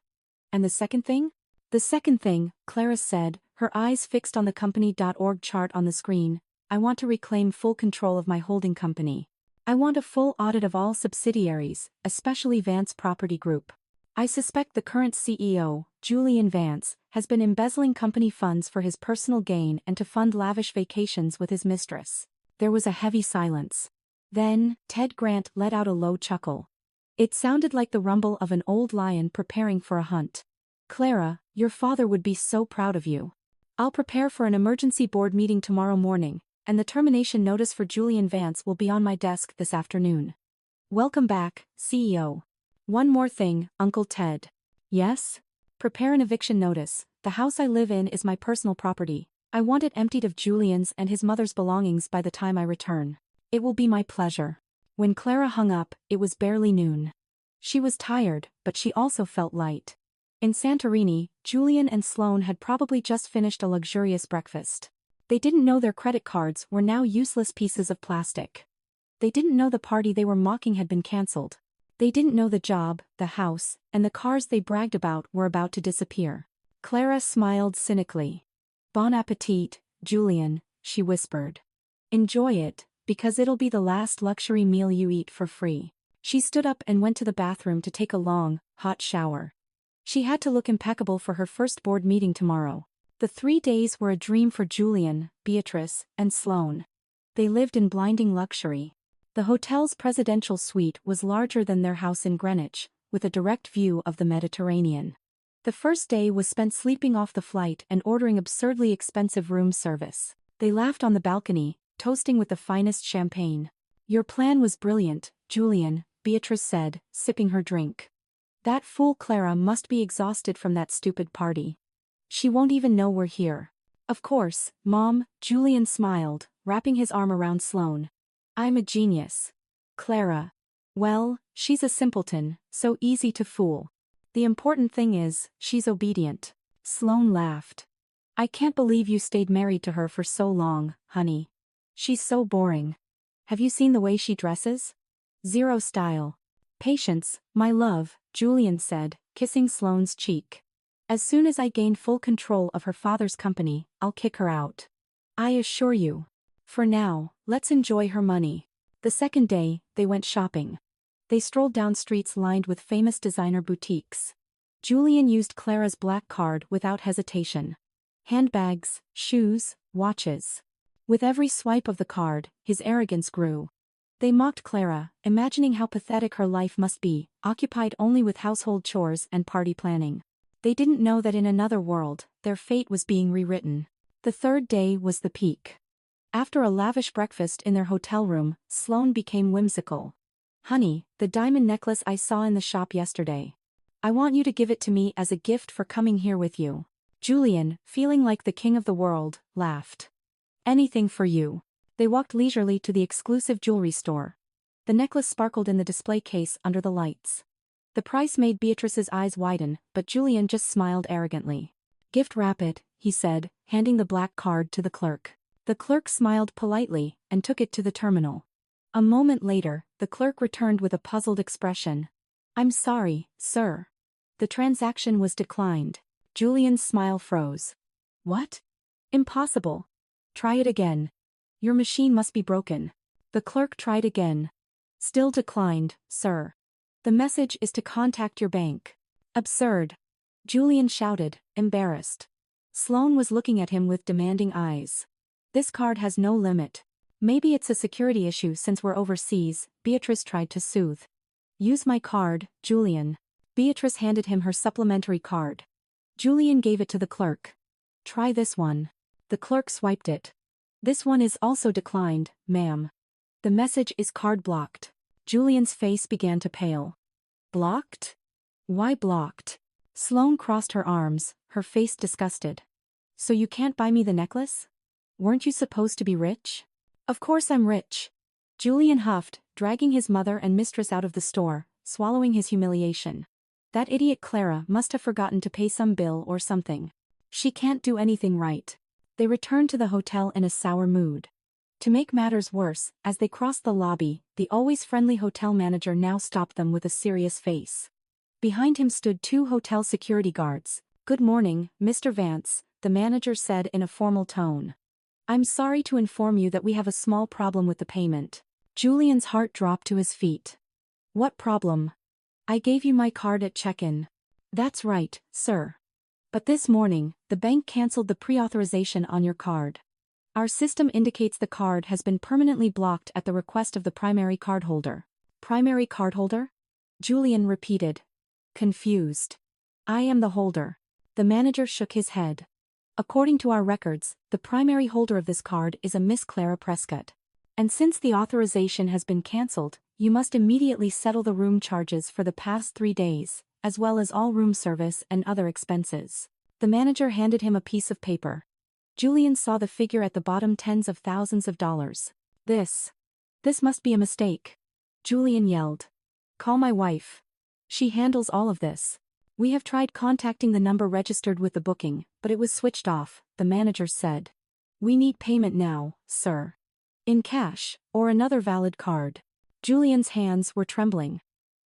And the second thing? The second thing, Clara said, her eyes fixed on the company.org chart on the screen. I want to reclaim full control of my holding company. I want a full audit of all subsidiaries, especially Vance Property Group. I suspect the current CEO, Julian Vance, has been embezzling company funds for his personal gain and to fund lavish vacations with his mistress. There was a heavy silence. Then, Ted Grant let out a low chuckle. It sounded like the rumble of an old lion preparing for a hunt. Clara, your father would be so proud of you. I'll prepare for an emergency board meeting tomorrow morning, and the termination notice for Julian Vance will be on my desk this afternoon. Welcome back, CEO. One more thing, Uncle Ted. Yes? Prepare an eviction notice. The house I live in is my personal property. I want it emptied of Julian's and his mother's belongings by the time I return. It will be my pleasure. When Clara hung up, it was barely noon. She was tired, but she also felt light. In Santorini, Julian and Sloane had probably just finished a luxurious breakfast. They didn't know their credit cards were now useless pieces of plastic. They didn't know the party they were mocking had been cancelled. They didn't know the job, the house, and the cars they bragged about were about to disappear. Clara smiled cynically. Bon appetit, Julian, she whispered. Enjoy it, because it'll be the last luxury meal you eat for free. She stood up and went to the bathroom to take a long, hot shower. She had to look impeccable for her first board meeting tomorrow. The 3 days were a dream for Julian, Beatrice, and Sloane. They lived in blinding luxury. The hotel's presidential suite was larger than their house in Greenwich, with a direct view of the Mediterranean. The first day was spent sleeping off the flight and ordering absurdly expensive room service. They laughed on the balcony, toasting with the finest champagne. Your plan was brilliant, Julian, Beatrice said, sipping her drink. That fool Clara must be exhausted from that stupid party. She won't even know we're here. Of course, Mom, Julian smiled, wrapping his arm around Sloane. I'm a genius. Clara. Well, she's a simpleton, so easy to fool. The important thing is, she's obedient. Sloane laughed. I can't believe you stayed married to her for so long, honey. She's so boring. Have you seen the way she dresses? Zero style. Patience, my love, Julian said, kissing Sloane's cheek. As soon as I gain full control of her father's company, I'll kick her out. I assure you. For now, let's enjoy her money. The second day, they went shopping. They strolled down streets lined with famous designer boutiques. Julian used Clara's black card without hesitation. Handbags, shoes, watches. With every swipe of the card, his arrogance grew. They mocked Clara, imagining how pathetic her life must be, occupied only with household chores and party planning. They didn't know that in another world, their fate was being rewritten. The third day was the peak. After a lavish breakfast in their hotel room, Sloane became whimsical. Honey, the diamond necklace I saw in the shop yesterday. I want you to give it to me as a gift for coming here with you. Julian, feeling like the king of the world, laughed. Anything for you. They walked leisurely to the exclusive jewelry store. The necklace sparkled in the display case under the lights. The price made Beatrice's eyes widen, but Julian just smiled arrogantly. "Gift wrap it," he said, handing the black card to the clerk. The clerk smiled politely and took it to the terminal. A moment later, the clerk returned with a puzzled expression. "I'm sorry, sir. The transaction was declined." Julian's smile froze. "What? Impossible. Try it again. Your machine must be broken." The clerk tried again. "Still declined, sir. The message is to contact your bank." "Absurd." Julian shouted, embarrassed. Sloane was looking at him with demanding eyes. "This card has no limit. Maybe it's a security issue since we're overseas," Beatrice tried to soothe. "Use my card, Julian." Beatrice handed him her supplementary card. Julian gave it to the clerk. "Try this one." The clerk swiped it. "This one is also declined, ma'am. The message is card blocked." Julian's face began to pale. "Blocked? Why blocked?" Sloane crossed her arms, her face disgusted. "So you can't buy me the necklace? Weren't you supposed to be rich?" "Of course I'm rich." Julian huffed, dragging his mother and mistress out of the store, swallowing his humiliation. That idiot Clara must have forgotten to pay some bill or something. She can't do anything right. They returned to the hotel in a sour mood. To make matters worse, as they crossed the lobby, the always friendly hotel manager now stopped them with a serious face. Behind him stood 2 hotel security guards. "Good morning, Mr. Vance," the manager said in a formal tone. "I'm sorry to inform you that we have a small problem with the payment." Julian's heart dropped to his feet. "What problem?" "I gave you my card at check-in." "That's right, sir. But this morning, the bank canceled the pre-authorization on your card. Our system indicates the card has been permanently blocked at the request of the primary cardholder." "Primary cardholder?" Julian repeated. Confused. "I am the holder." The manager shook his head. "According to our records, the primary holder of this card is a Miss Clara Prescott. And since the authorization has been cancelled, you must immediately settle the room charges for the past 3 days, as well as all room service and other expenses." The manager handed him a piece of paper. Julian saw the figure at the bottom, tens of thousands of dollars. This must be a mistake." Julian yelled. "Call my wife. She handles all of this." "We have tried contacting the number registered with the booking, but it was switched off," the manager said. "We need payment now, sir. In cash, or another valid card." Julian's hands were trembling.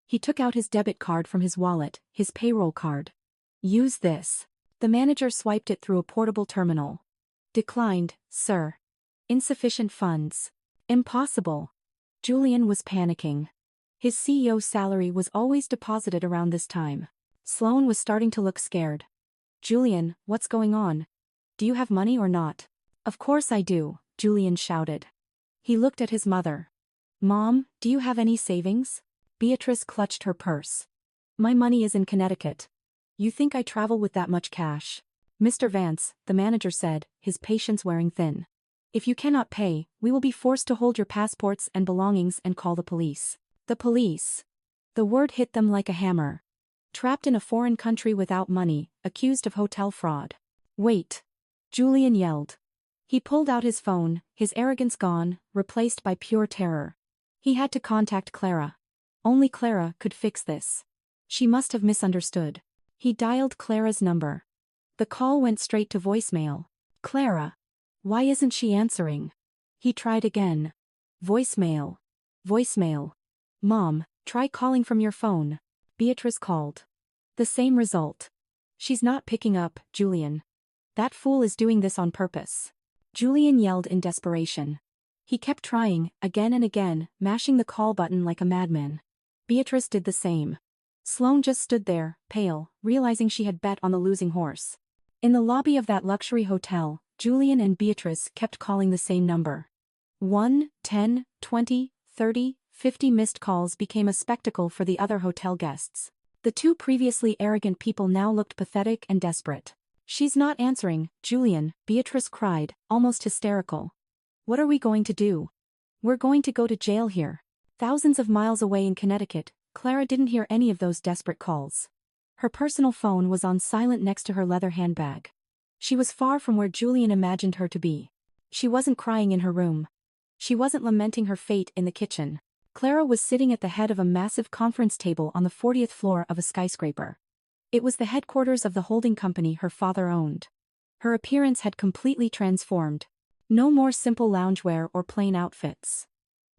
He took out his debit card from his wallet, his payroll card. "Use this." The manager swiped it through a portable terminal. "Declined, sir. Insufficient funds." "Impossible." Julian was panicking. His CEO's salary was always deposited around this time. Sloane was starting to look scared. "Julian, what's going on? Do you have money or not?" "Of course I do," Julian shouted. He looked at his mother. "Mom, do you have any savings?" Beatrice clutched her purse. "My money is in Connecticut. You think I travel with that much cash?" "Mr. Vance," the manager said, his patience wearing thin. "If you cannot pay, we will be forced to hold your passports and belongings and call the police." "The police?" The word hit them like a hammer. Trapped in a foreign country without money, accused of hotel fraud. "Wait!" Julian yelled. He pulled out his phone, his arrogance gone, replaced by pure terror. He had to contact Clara. Only Clara could fix this. She must have misunderstood. He dialed Clara's number. The call went straight to voicemail. "Clara. Why isn't she answering?" He tried again. Voicemail. Voicemail. "Mom, try calling from your phone." Beatrice called. The same result. "She's not picking up, Julian. That fool is doing this on purpose." Julian yelled in desperation. He kept trying, again and again, mashing the call button like a madman. Beatrice did the same. Sloane just stood there, pale, realizing she had bet on the losing horse. In the lobby of that luxury hotel, Julian and Beatrice kept calling the same number. 1, 10, 20, 30, 50 missed calls became a spectacle for the other hotel guests. The 2 previously arrogant people now looked pathetic and desperate. "She's not answering, Julian," Beatrice cried, almost hysterical. "What are we going to do? We're going to go to jail here." Thousands of miles away in Connecticut, Clara didn't hear any of those desperate calls. Her personal phone was on silent next to her leather handbag. She was far from where Julian imagined her to be. She wasn't crying in her room. She wasn't lamenting her fate in the kitchen. Clara was sitting at the head of a massive conference table on the 40th floor of a skyscraper. It was the headquarters of the holding company her father owned. Her appearance had completely transformed. No more simple loungewear or plain outfits.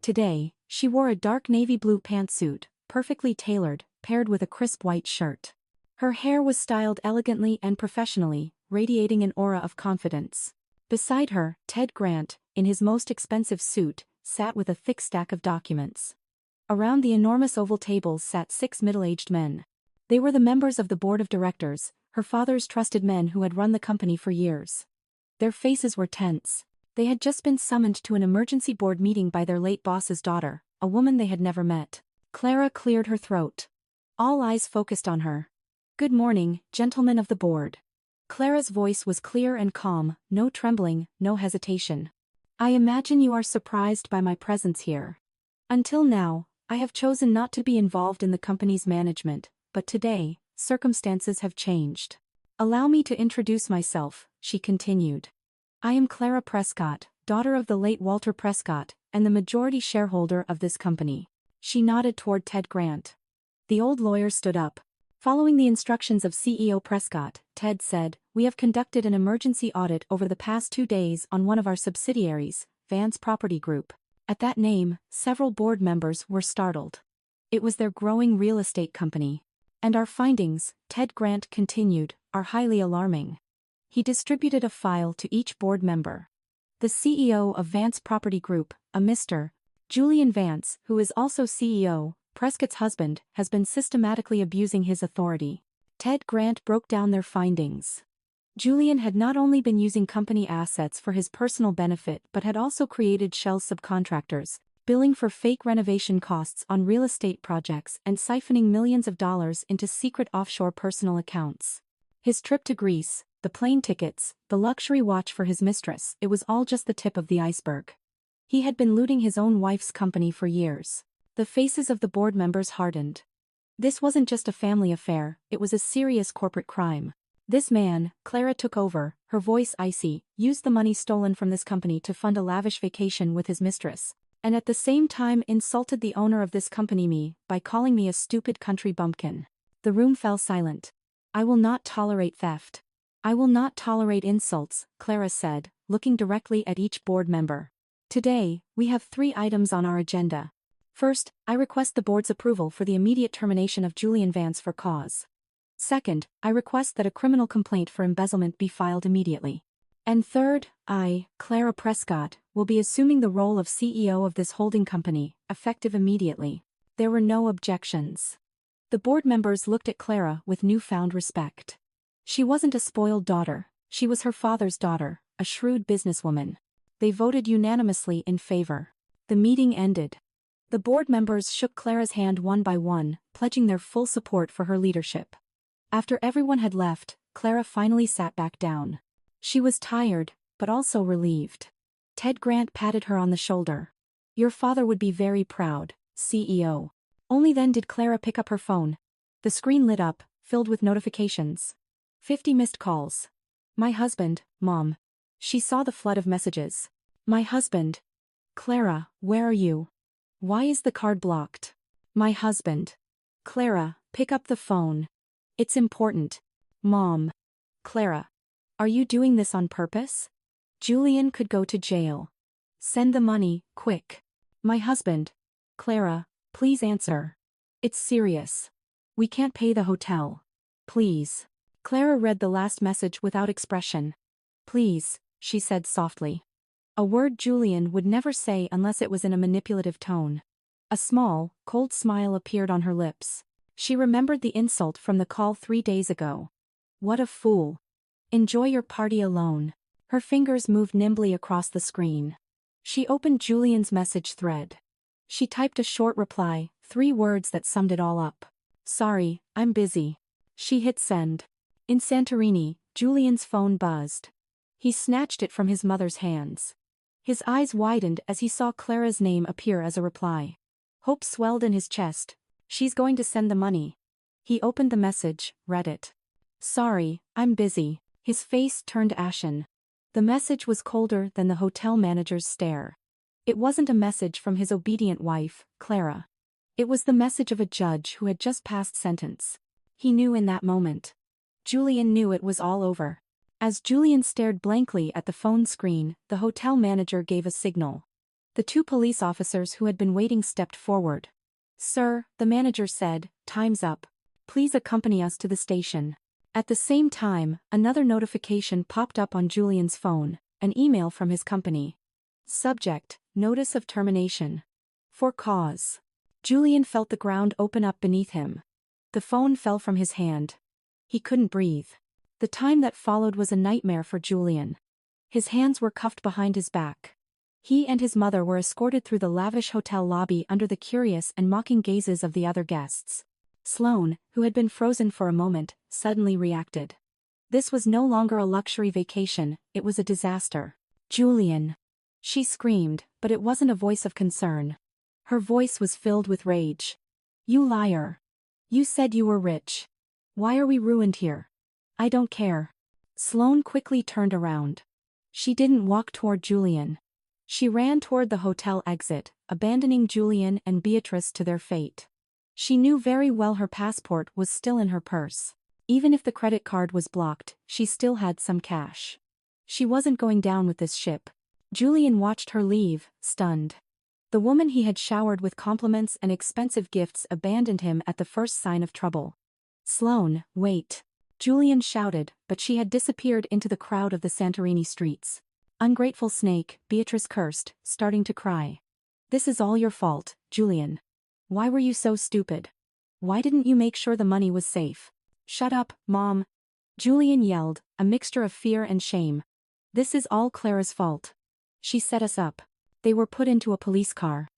Today, she wore a dark navy blue pantsuit, perfectly tailored, paired with a crisp white shirt. Her hair was styled elegantly and professionally, radiating an aura of confidence. Beside her, Ted Grant, in his most expensive suit, sat with a thick stack of documents. Around the enormous oval tables sat 6 middle-aged men. They were the members of the board of directors, her father's trusted men who had run the company for years. Their faces were tense. They had just been summoned to an emergency board meeting by their late boss's daughter, a woman they had never met. Clara cleared her throat. All eyes focused on her. "Good morning, gentlemen of the board." Clara's voice was clear and calm, no trembling, no hesitation. "I imagine you are surprised by my presence here. Until now, I have chosen not to be involved in the company's management, but today, circumstances have changed. Allow me to introduce myself," she continued. "I am Clara Prescott, daughter of the late Walter Prescott, and the majority shareholder of this company." She nodded toward Ted Grant. The old lawyer stood up. Following the instructions of CEO Prescott, Ted said, "We have conducted an emergency audit over the past 2 days on one of our subsidiaries, Vance Property Group." At that name, several board members were startled. It was their growing real estate company. "And our findings," Ted Grant continued, "are highly alarming." He distributed a file to each board member. The CEO of Vance Property Group, a Mr. Julian Vance, who is also CEO, Prescott's husband, has been systematically abusing his authority. Ted Grant broke down their findings. Julian had not only been using company assets for his personal benefit but had also created shell subcontractors, billing for fake renovation costs on real estate projects and siphoning millions of dollars into secret offshore personal accounts. His trip to Greece, the plane tickets, the luxury watch for his mistress, it was all just the tip of the iceberg. He had been looting his own wife's company for years. The faces of the board members hardened. This wasn't just a family affair, it was a serious corporate crime. This man, Clara took over, her voice icy, used the money stolen from this company to fund a lavish vacation with his mistress, and at the same time insulted the owner of this company, me, by calling me a stupid country bumpkin. The room fell silent. "I will not tolerate theft. I will not tolerate insults," Clara said, looking directly at each board member. "Today, we have 3 items on our agenda. First, I request the board's approval for the immediate termination of Julian Vance for cause. Second, I request that a criminal complaint for embezzlement be filed immediately. And third, I, Clara Prescott, will be assuming the role of CEO of this holding company, effective immediately." There were no objections. The board members looked at Clara with newfound respect. She wasn't a spoiled daughter, she was her father's daughter, a shrewd businesswoman. They voted unanimously in favor. The meeting ended. The board members shook Clara's hand one by one, pledging their full support for her leadership. After everyone had left, Clara finally sat back down. She was tired, but also relieved. Ted Grant patted her on the shoulder. "Your father would be very proud, CEO." Only then did Clara pick up her phone. The screen lit up, filled with notifications. 50 missed calls. "My husband, Mom." She saw the flood of messages. "My husband." "Clara, where are you? Why is the card blocked?" "My husband." "Clara, pick up the phone. It's important." "Mom." "Clara. Are you doing this on purpose? Julian could go to jail. Send the money, quick." "My husband." "Clara, please answer. It's serious. We can't pay the hotel. Please." Clara read the last message without expression. "Please," she said softly. A word Julian would never say unless it was in a manipulative tone. A small, cold smile appeared on her lips. She remembered the insult from the call 3 days ago. What a fool. "Enjoy your party alone." Her fingers moved nimbly across the screen. She opened Julian's message thread. She typed a short reply, 3 words that summed it all up. "Sorry, I'm busy." She hit send. In Santorini, Julian's phone buzzed. He snatched it from his mother's hands. His eyes widened as he saw Clara's name appear as a reply. Hope swelled in his chest. "She's going to send the money." He opened the message, read it. "Sorry, I'm busy." His face turned ashen. The message was colder than the hotel manager's stare. It wasn't a message from his obedient wife, Clara. It was the message of a judge who had just passed sentence. He knew in that moment. Julian knew it was all over. As Julian stared blankly at the phone screen, the hotel manager gave a signal. The two police officers who had been waiting stepped forward. "Sir," the manager said, "time's up. Please accompany us to the station." At the same time, another notification popped up on Julian's phone, an email from his company. Subject: Notice of termination. For cause. Julian felt the ground open up beneath him. The phone fell from his hand. He couldn't breathe. The time that followed was a nightmare for Julian. His hands were cuffed behind his back. He and his mother were escorted through the lavish hotel lobby under the curious and mocking gazes of the other guests. Sloane, who had been frozen for a moment, suddenly reacted. This was no longer a luxury vacation, it was a disaster. "Julian!" She screamed, but it wasn't a voice of concern. Her voice was filled with rage. "You liar! You said you were rich. Why are we ruined here?" "I don't care." Sloane quickly turned around. She didn't walk toward Julian. She ran toward the hotel exit, abandoning Julian and Beatrice to their fate. She knew very well her passport was still in her purse. Even if the credit card was blocked, she still had some cash. She wasn't going down with this ship. Julian watched her leave, stunned. The woman he had showered with compliments and expensive gifts abandoned him at the first sign of trouble. "Sloane, wait!" Julian shouted, but she had disappeared into the crowd of the Santorini streets. "Ungrateful snake," Beatrice cursed, starting to cry. "This is all your fault, Julian. Why were you so stupid? Why didn't you make sure the money was safe?" "Shut up, Mom!" Julian yelled, a mixture of fear and shame. "This is all Clara's fault. She set us up." They were put into a police car.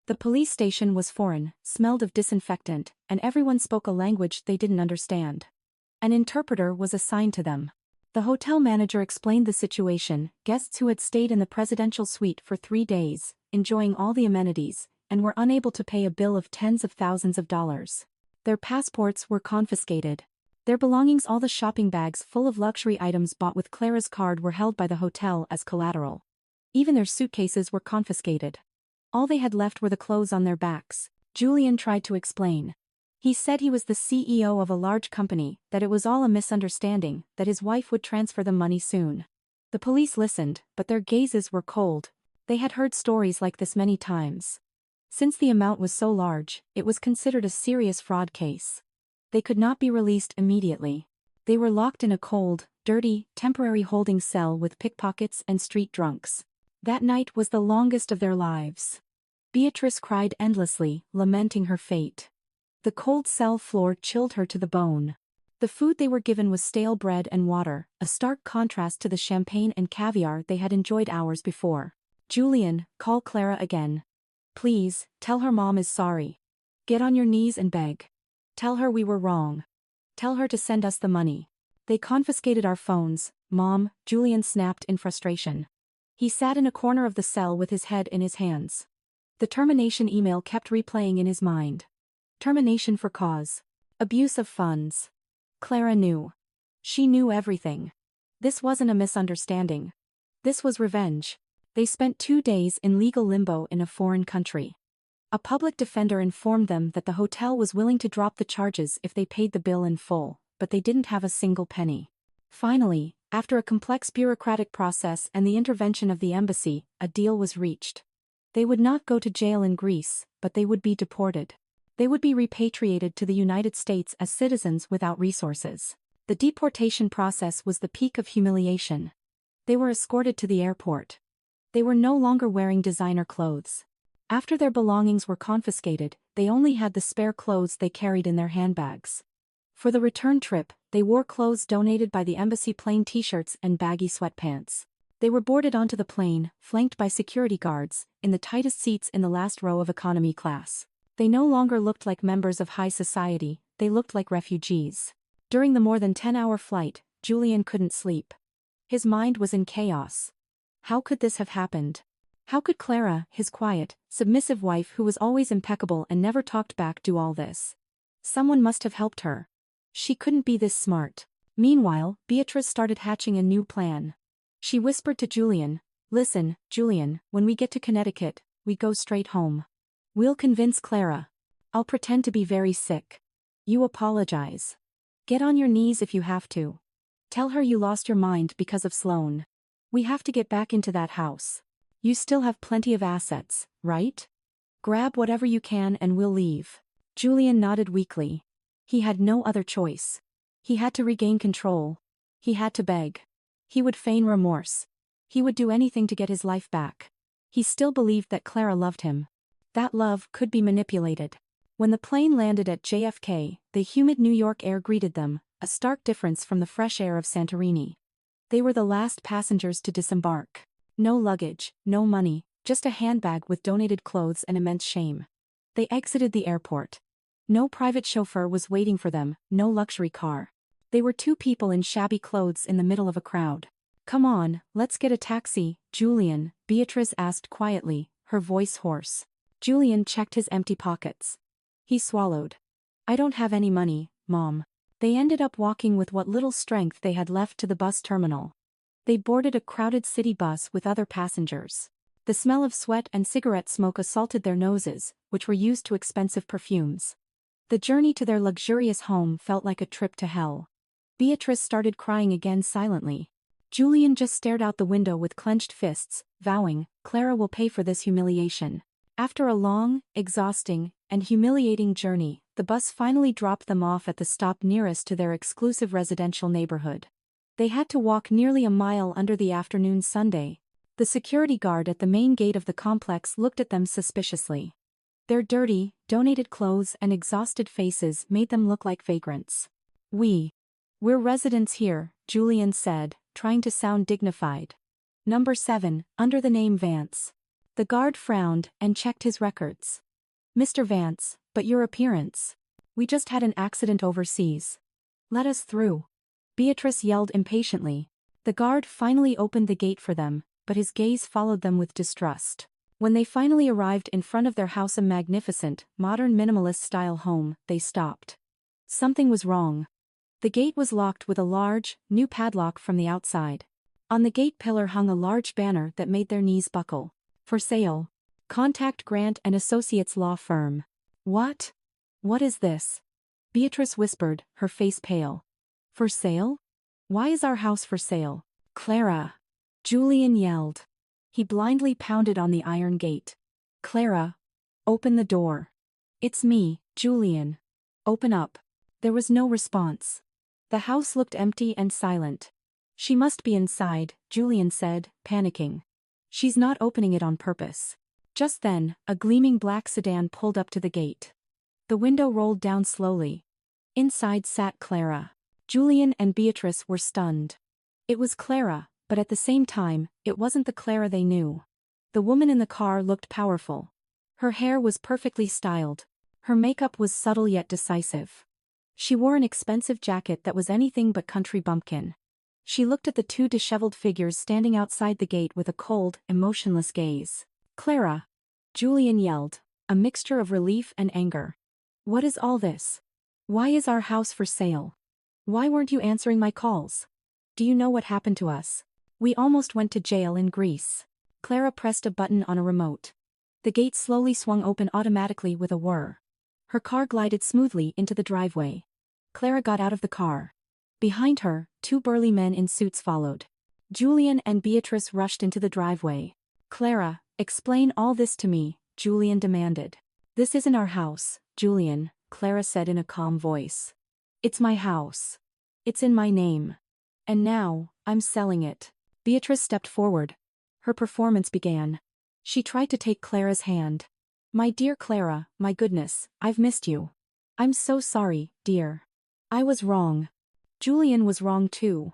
The police station was foreign, smelled of disinfectant, and everyone spoke a language they didn't understand. An interpreter was assigned to them. The hotel manager explained the situation. Guests who had stayed in the presidential suite for 3 days, enjoying all the amenities, and were unable to pay a bill of tens of thousands of dollars. Their passports were confiscated. Their belongings, all the shopping bags full of luxury items bought with Clara's card, were held by the hotel as collateral. Even their suitcases were confiscated. All they had left were the clothes on their backs. Julian tried to explain. He said he was the CEO of a large company, that it was all a misunderstanding, that his wife would transfer the money soon. The police listened, but their gazes were cold. They had heard stories like this many times. Since the amount was so large, it was considered a serious fraud case. They could not be released immediately. They were locked in a cold, dirty, temporary holding cell with pickpockets and street drunks. That night was the longest of their lives. Beatrice cried endlessly, lamenting her fate. The cold cell floor chilled her to the bone. The food they were given was stale bread and water, a stark contrast to the champagne and caviar they had enjoyed hours before. "Julian, call Clara again. Please, tell her Mom is sorry. Get on your knees and beg. Tell her we were wrong. Tell her to send us the money. They confiscated our phones, Mom," Julian snapped in frustration. He sat in a corner of the cell with his head in his hands. The termination email kept replaying in his mind. Termination for cause. Abuse of funds. Clara knew. She knew everything. This wasn't a misunderstanding. This was revenge. They spent 2 days in legal limbo in a foreign country. A public defender informed them that the hotel was willing to drop the charges if they paid the bill in full, but they didn't have a single penny. Finally, after a complex bureaucratic process and the intervention of the embassy, a deal was reached. They would not go to jail in Greece, but they would be deported. They would be repatriated to the United States as citizens without resources. The deportation process was the peak of humiliation. They were escorted to the airport. They were no longer wearing designer clothes. After their belongings were confiscated, they only had the spare clothes they carried in their handbags. For the return trip, they wore clothes donated by the embassy, plain t-shirts and baggy sweatpants. They were boarded onto the plane, flanked by security guards, in the tightest seats in the last row of economy class. They no longer looked like members of high society, they looked like refugees. During the more than 10-hour flight, Julian couldn't sleep. His mind was in chaos. How could this have happened? How could Clara, his quiet, submissive wife who was always impeccable and never talked back, do all this? Someone must have helped her. She couldn't be this smart. Meanwhile, Beatrice started hatching a new plan. She whispered to Julian, Listen, Julian, when we get to Connecticut, we go straight home. We'll convince Clara. I'll pretend to be very sick. You apologize. Get on your knees if you have to. Tell her you lost your mind because of Sloane. We have to get back into that house. You still have plenty of assets, right? Grab whatever you can and we'll leave. Julian nodded weakly. He had no other choice. He had to regain control. He had to beg. He would feign remorse. He would do anything to get his life back. He still believed that Clara loved him. That love could be manipulated. When the plane landed at JFK, the humid New York air greeted them, a stark difference from the fresh air of Santorini. They were the last passengers to disembark. No luggage, no money, just a handbag with donated clothes and immense shame. They exited the airport. No private chauffeur was waiting for them, no luxury car. They were two people in shabby clothes in the middle of a crowd. Come on, let's get a taxi, Julian, Beatrice asked quietly, her voice hoarse. Julian checked his empty pockets. He swallowed. I don't have any money, Mom. They ended up walking with what little strength they had left to the bus terminal. They boarded a crowded city bus with other passengers. The smell of sweat and cigarette smoke assaulted their noses, which were used to expensive perfumes. The journey to their luxurious home felt like a trip to hell. Beatrice started crying again silently. Julian just stared out the window with clenched fists, vowing, Clara will pay for this humiliation. After a long, exhausting, and humiliating journey, the bus finally dropped them off at the stop nearest to their exclusive residential neighborhood. They had to walk nearly a mile under the afternoon sunday. The security guard at the main gate of the complex looked at them suspiciously. Their dirty, donated clothes and exhausted faces made them look like vagrants. We're residents here, Julian said, trying to sound dignified. Number 7, under the name Vance. The guard frowned and checked his records. Mr. Vance, but your appearance. We just had an accident overseas. Let us through. Beatrice yelled impatiently. The guard finally opened the gate for them, but his gaze followed them with distrust. When they finally arrived in front of their house, a magnificent, modern minimalist-style home, they stopped. Something was wrong. The gate was locked with a large, new padlock from the outside. On the gate pillar hung a large banner that made their knees buckle. For sale. Contact Grant and Associates Law Firm. What? What is this? Beatrice whispered, her face pale. For sale? Why is our house for sale? Clara! Julian yelled. He blindly pounded on the iron gate. Clara! Open the door. It's me, Julian. Open up. There was no response. The house looked empty and silent. She must be inside, Julian said, panicking. She's not opening it on purpose. Just then, a gleaming black sedan pulled up to the gate. The window rolled down slowly. Inside sat Clara. Julian and Beatrice were stunned. It was Clara, but at the same time, it wasn't the Clara they knew. The woman in the car looked powerful. Her hair was perfectly styled. Her makeup was subtle yet decisive. She wore an expensive jacket that was anything but country bumpkin. She looked at the two disheveled figures standing outside the gate with a cold, emotionless gaze. Clara! Julian yelled, a mixture of relief and anger. What is all this? Why is our house for sale? Why weren't you answering my calls? Do you know what happened to us? We almost went to jail in Greece. Clara pressed a button on a remote. The gate slowly swung open automatically with a whir. Her car glided smoothly into the driveway. Clara got out of the car. Behind her, two burly men in suits followed. Julian and Beatrice rushed into the driveway. Clara, explain all this to me, Julian demanded. This isn't our house, Julian, Clara said in a calm voice. It's my house. It's in my name. And now, I'm selling it. Beatrice stepped forward. Her performance began. She tried to take Clara's hand. My dear Clara, my goodness, I've missed you. I'm so sorry, dear. I was wrong. Julian was wrong too.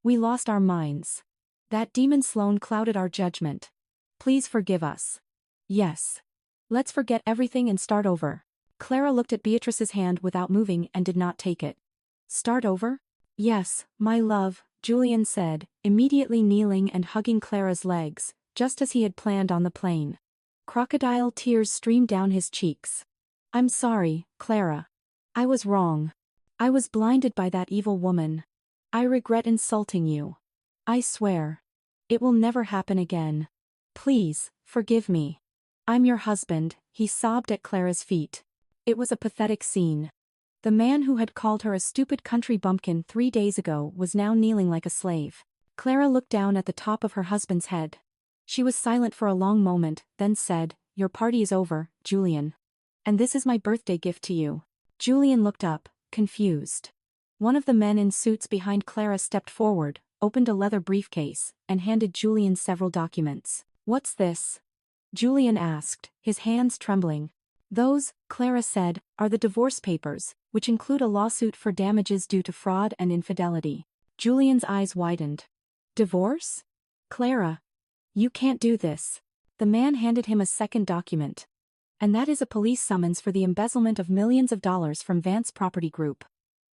We lost our minds. That demon Sloane clouded our judgment. Please forgive us. Yes. Let's forget everything and start over. Clara looked at Beatrice's hand without moving and did not take it. Start over? Yes, my love, Julian said, immediately kneeling and hugging Clara's legs, just as he had planned on the plane. Crocodile tears streamed down his cheeks. I'm sorry, Clara. I was wrong. I was blinded by that evil woman. I regret insulting you. I swear. It will never happen again. Please, forgive me. I'm your husband, he sobbed at Clara's feet. It was a pathetic scene. The man who had called her a stupid country bumpkin 3 days ago was now kneeling like a slave. Clara looked down at the top of her husband's head. She was silent for a long moment, then said, "Your party is over, Julian. And this is my birthday gift to you." Julian looked up, confused. One of the men in suits behind Clara stepped forward, opened a leather briefcase, and handed Julian several documents. "What's this?" Julian asked, his hands trembling. "Those," Clara said, "are the divorce papers, which include a lawsuit for damages due to fraud and infidelity." Julian's eyes widened. "Divorce? Clara. You can't do this." The man handed him a second document. "And that is a police summons for the embezzlement of millions of dollars from Vance Property Group.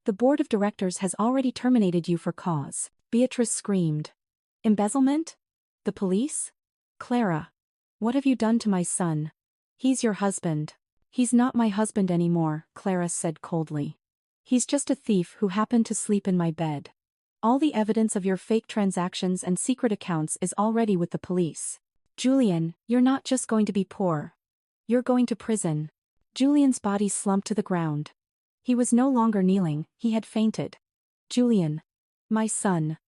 The board of directors has already terminated you for cause." Beatrice screamed. "Embezzlement? The police? Clara. What have you done to my son? He's your husband." "He's not my husband anymore," Clara said coldly. "He's just a thief who happened to sleep in my bed. All the evidence of your fake transactions and secret accounts is already with the police. Julian, you're not just going to be poor. You're going to prison." Julian's body slumped to the ground. He was no longer kneeling, he had fainted. "Julian. My son."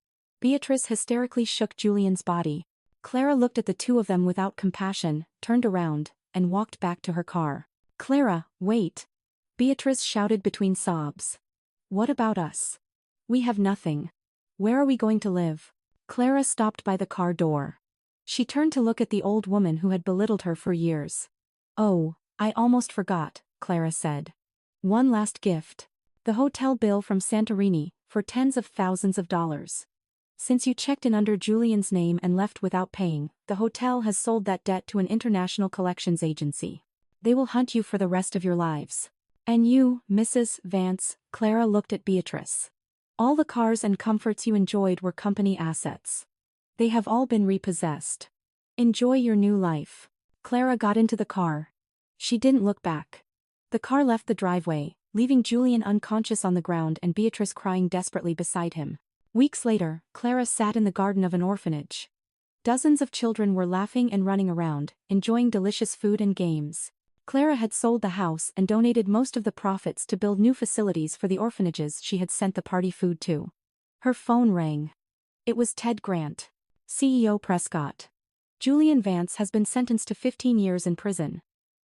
Beatrice hysterically shook Julian's body. Clara looked at the two of them without compassion, turned around, and walked back to her car. "Clara, wait." Beatrice shouted between sobs. "What about us? We have nothing. Where are we going to live?" Clara stopped by the car door. She turned to look at the old woman who had belittled her for years. "Oh, I almost forgot," Clara said. "One last gift. The hotel bill from Santorini, for tens of thousands of dollars. Since you checked in under Julian's name and left without paying, the hotel has sold that debt to an international collections agency. They will hunt you for the rest of your lives. And you, Mrs. Vance," Clara looked at Beatrice. "All the cars and comforts you enjoyed were company assets. They have all been repossessed. Enjoy your new life." Clara got into the car. She didn't look back. The car left the driveway, leaving Julian unconscious on the ground and Beatrice crying desperately beside him. Weeks later, Clara sat in the garden of an orphanage. Dozens of children were laughing and running around, enjoying delicious food and games. Clara had sold the house and donated most of the profits to build new facilities for the orphanages she had sent the party food to. Her phone rang. It was Ted Grant, CEO Prescott. "Julian Vance has been sentenced to 15 years in prison.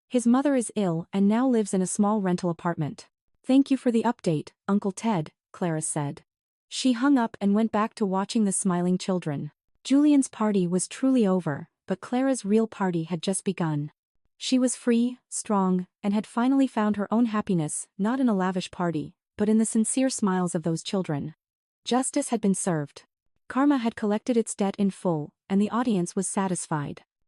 His mother is ill and now lives in a small rental apartment. Thank you for the update, Uncle Ted," Clara said. She hung up and went back to watching the smiling children. Julian's party was truly over, but Clara's real party had just begun. She was free, strong, and had finally found her own happiness, not in a lavish party, but in the sincere smiles of those children. Justice had been served. Karma had collected its debt in full, and the audience was satisfied.